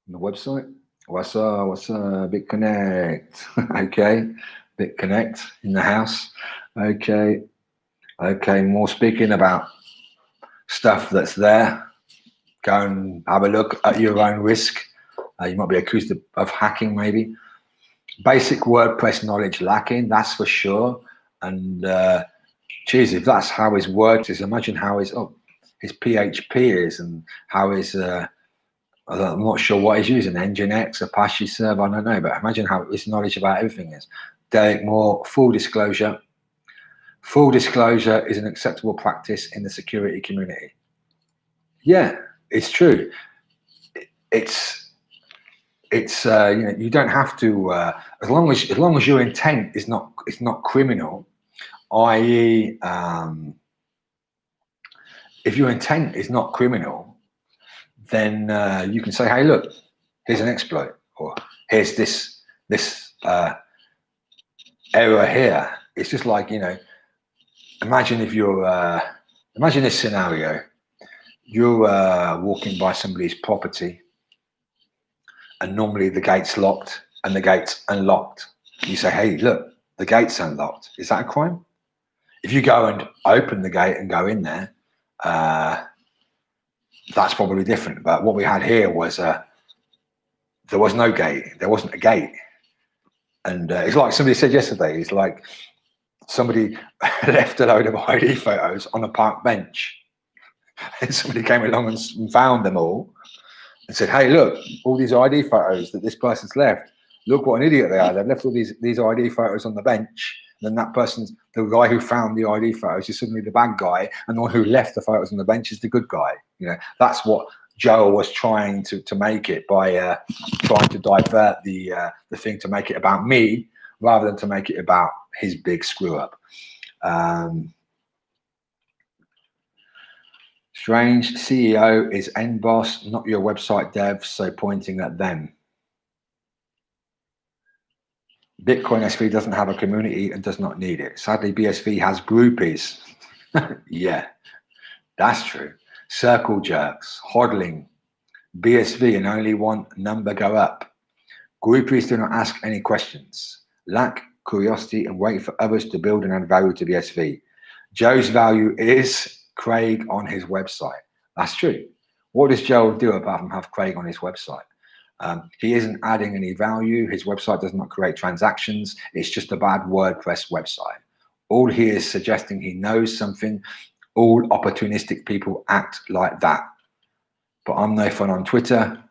on the website. What's up? What's up? BitConnect. Okay, BitConnect in the house. Okay. Okay, more speaking about stuff that's there. Go and have a look at your own risk. You might be accused of hacking, maybe. Basic WordPress knowledge lacking, that's for sure. And geez, if that's how his work is, imagine how his PHP is, and how his I'm not sure what he's using, Nginx, Apache server, I don't know, but imagine how his knowledge about everything is. Derek Moore, full disclosure. Full disclosure is an acceptable practice in the security community. Yeah, it's true. It's you know, you don't have to as long as your intent is not criminal, i.e. If your intent is not criminal, then you can say, hey, look, here's an exploit, or here's this error here. It's just like, you know, imagine if you're imagine this scenario. You're walking by somebody's property, and normally the gate's locked and the gate's unlocked. You say, hey, look, the gate's unlocked. Is that a crime? If you go and open the gate and go in there, that's probably different. But what we had here was there was no gate. There wasn't a gate. And it's like somebody said yesterday, it's like somebody left a load of ID photos on a park bench. And somebody came along and found them all and said, hey, look, all these ID photos that this person's left, look what an idiot they are. They've left all these ID photos on the bench. And then that person's, the guy who found the ID photos is suddenly the bad guy, and the one who left the photos on the bench is the good guy. You know, that's what Joel was trying to make it by trying to divert the thing to make it about me rather than to make it about his big screw up. Strange, CEO is end boss, not your website dev, so pointing at them. Bitcoin SV doesn't have a community and does not need it. Sadly, BSV has groupies. Yeah, that's true. Circle jerks, hodling, BSV, and only one number go up. Groupies do not ask any questions, lack curiosity, and wait for others to build and add value to BSV. Joe's value is Craig on his website. That's true. What does Joe do apart from have Craig on his website? He isn't adding any value. His website does not create transactions. It's just a bad WordPress website. All he is suggesting he knows something. All opportunistic people act like that. But I'm no fun on Twitter.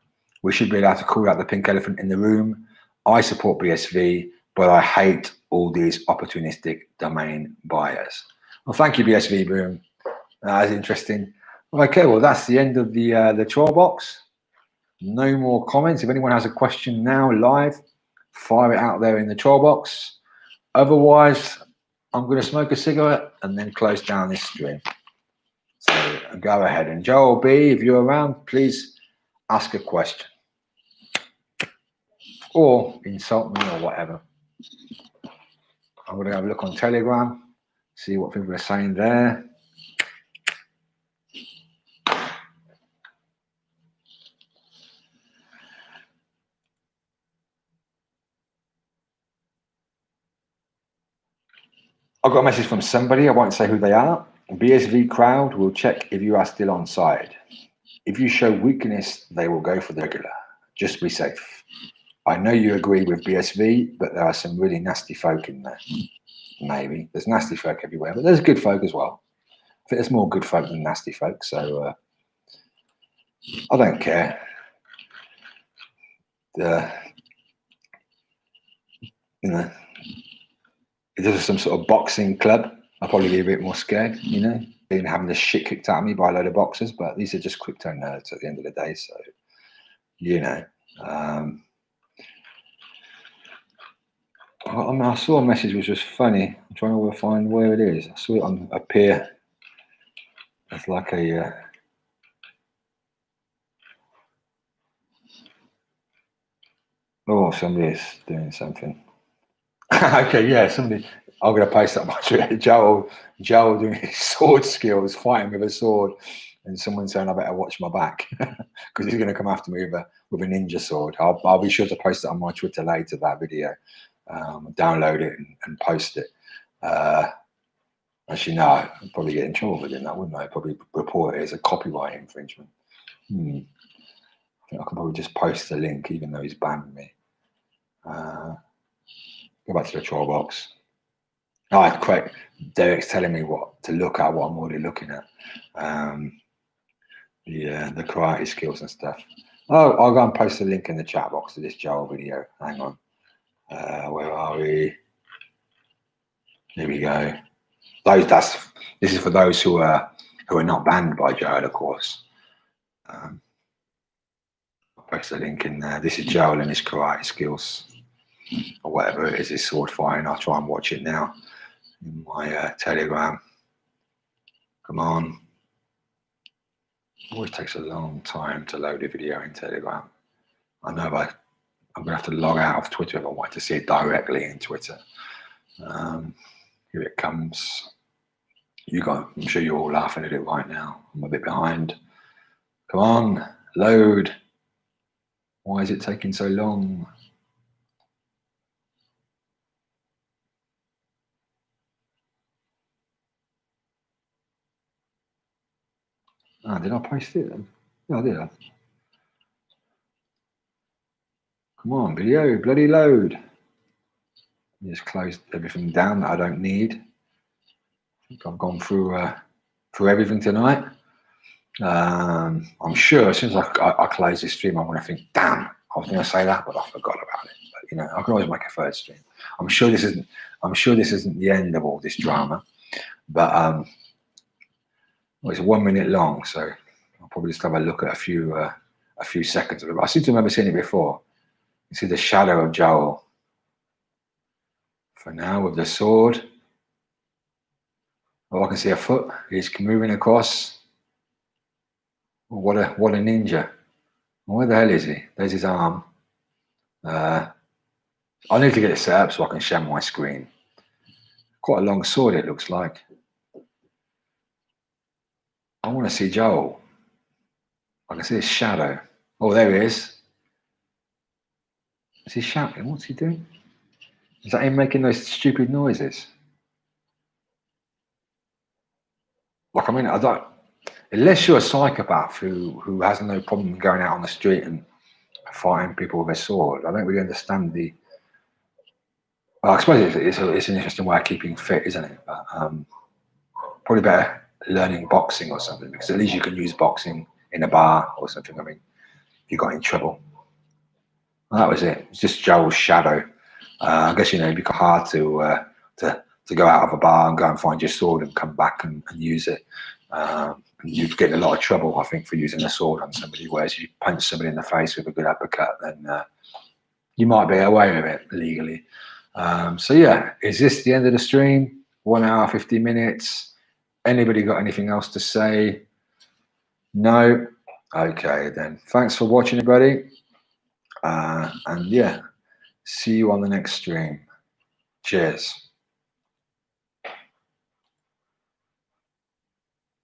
We should be allowed to call out the pink elephant in the room. I support BSV, but I hate all these opportunistic domain buyers. Well, thank you, BSV Boom. That's interesting. Okay, well, that's the end of the troll box. No more comments. If anyone has a question now live, fire it out there in the troll box. Otherwise, I'm going to smoke a cigarette and then close down this stream. So go ahead. And Joel B, if you're around, please ask a question or insult me or whatever. I'm going to have a look on Telegram, see what people are saying there. I've got a message from somebody, I won't say who they are. BSV crowd will check if you are still on side. If you show weakness, they will go for the regular. Just be safe. I know you agree with BSV, but there are some really nasty folk in there. Maybe. There's nasty folk everywhere, but there's good folk as well. I think there's more good folk than nasty folk, so I don't care. You know, if this was some sort of boxing club, I'd probably be a bit more scared, you know, than having the shit kicked out of me by a load of boxers, but these are just crypto nerds at the end of the day, so, you know. I saw a message which was funny. I'm trying to find where it is. I saw it on up here. It's like a... oh, somebody's doing something. Okay, yeah, somebody... I'm going to post that much. Joel doing his sword skills, fighting with a sword, and someone saying I better watch my back because he's going to come after me with a ninja sword. I'll be sure to post it on my Twitter later, that video. Download it and post it. Actually, no, I'd probably get in trouble for doing that, wouldn't I? I'd probably report it as a copyright infringement. I think I can probably just post the link, even though he's banned me. Go back to the troll box. Oh, correct. Derek's telling me what to look at, what I'm already looking at. The karate skills and stuff. Oh, I'll go and post the link in the chat box to this Joel video. Hang on. Where are we? Here we go. This is for those who are not banned by Joel, of course. I'll post the link in there. This is Joel and his karate skills, or whatever it is, his sword fighting. I'll try and watch it now in my Telegram. Come on. It always takes a long time to load a video in Telegram. I know, but I'm going to have to log out of Twitter if I want to see it directly in Twitter. Here it comes. I'm sure you're all laughing at it right now. I'm a bit behind. Come on, load. Why is it taking so long? Oh, did I post it then? Yeah, I did. Come on, video, bloody load. Just closed everything down that I don't need. I think I've gone through everything tonight. I'm sure as soon as I close this stream, I'm going to think, damn, I was going to say that, but I forgot about it. But you know, I can always make a third stream. I'm sure this isn't the end of all this drama, but well, it's 1 minute long, so I'll probably just have a look at a few seconds of it. But I seem to remember seeing it before. You see the shadow of Joel. For now, with the sword. Oh, I can see a foot. He's moving across. Oh, what a ninja. Where the hell is he? There's his arm. I need to get it set up so I can share my screen. Quite a long sword, it looks like. I want to see Joel. I can see his shadow. Oh, there he is. Is he shouting? What's he doing? Is that him making those stupid noises? Like, I mean, I don't... Unless you're a psychopath who has no problem going out on the street and fighting people with a sword. I don't really understand the. Well, I suppose it's an interesting way of keeping fit, isn't it? But, probably better learning boxing or something, because at least you can use boxing in a bar or something. I mean, if you got in trouble. Well, that was it. It's just Joel's shadow. I guess, you know, it'd be hard to go out of a bar and go and find your sword and come back and use it. You'd get in a lot of trouble, I think, for using a sword on somebody. Whereas if you punch somebody in the face with a good uppercut, then you might be away with it legally. So yeah, is this the end of the stream? 1 hour, 50 minutes. Anybody got anything else to say? No? Okay, then. Thanks for watching, everybody. And yeah, see you on the next stream. Cheers.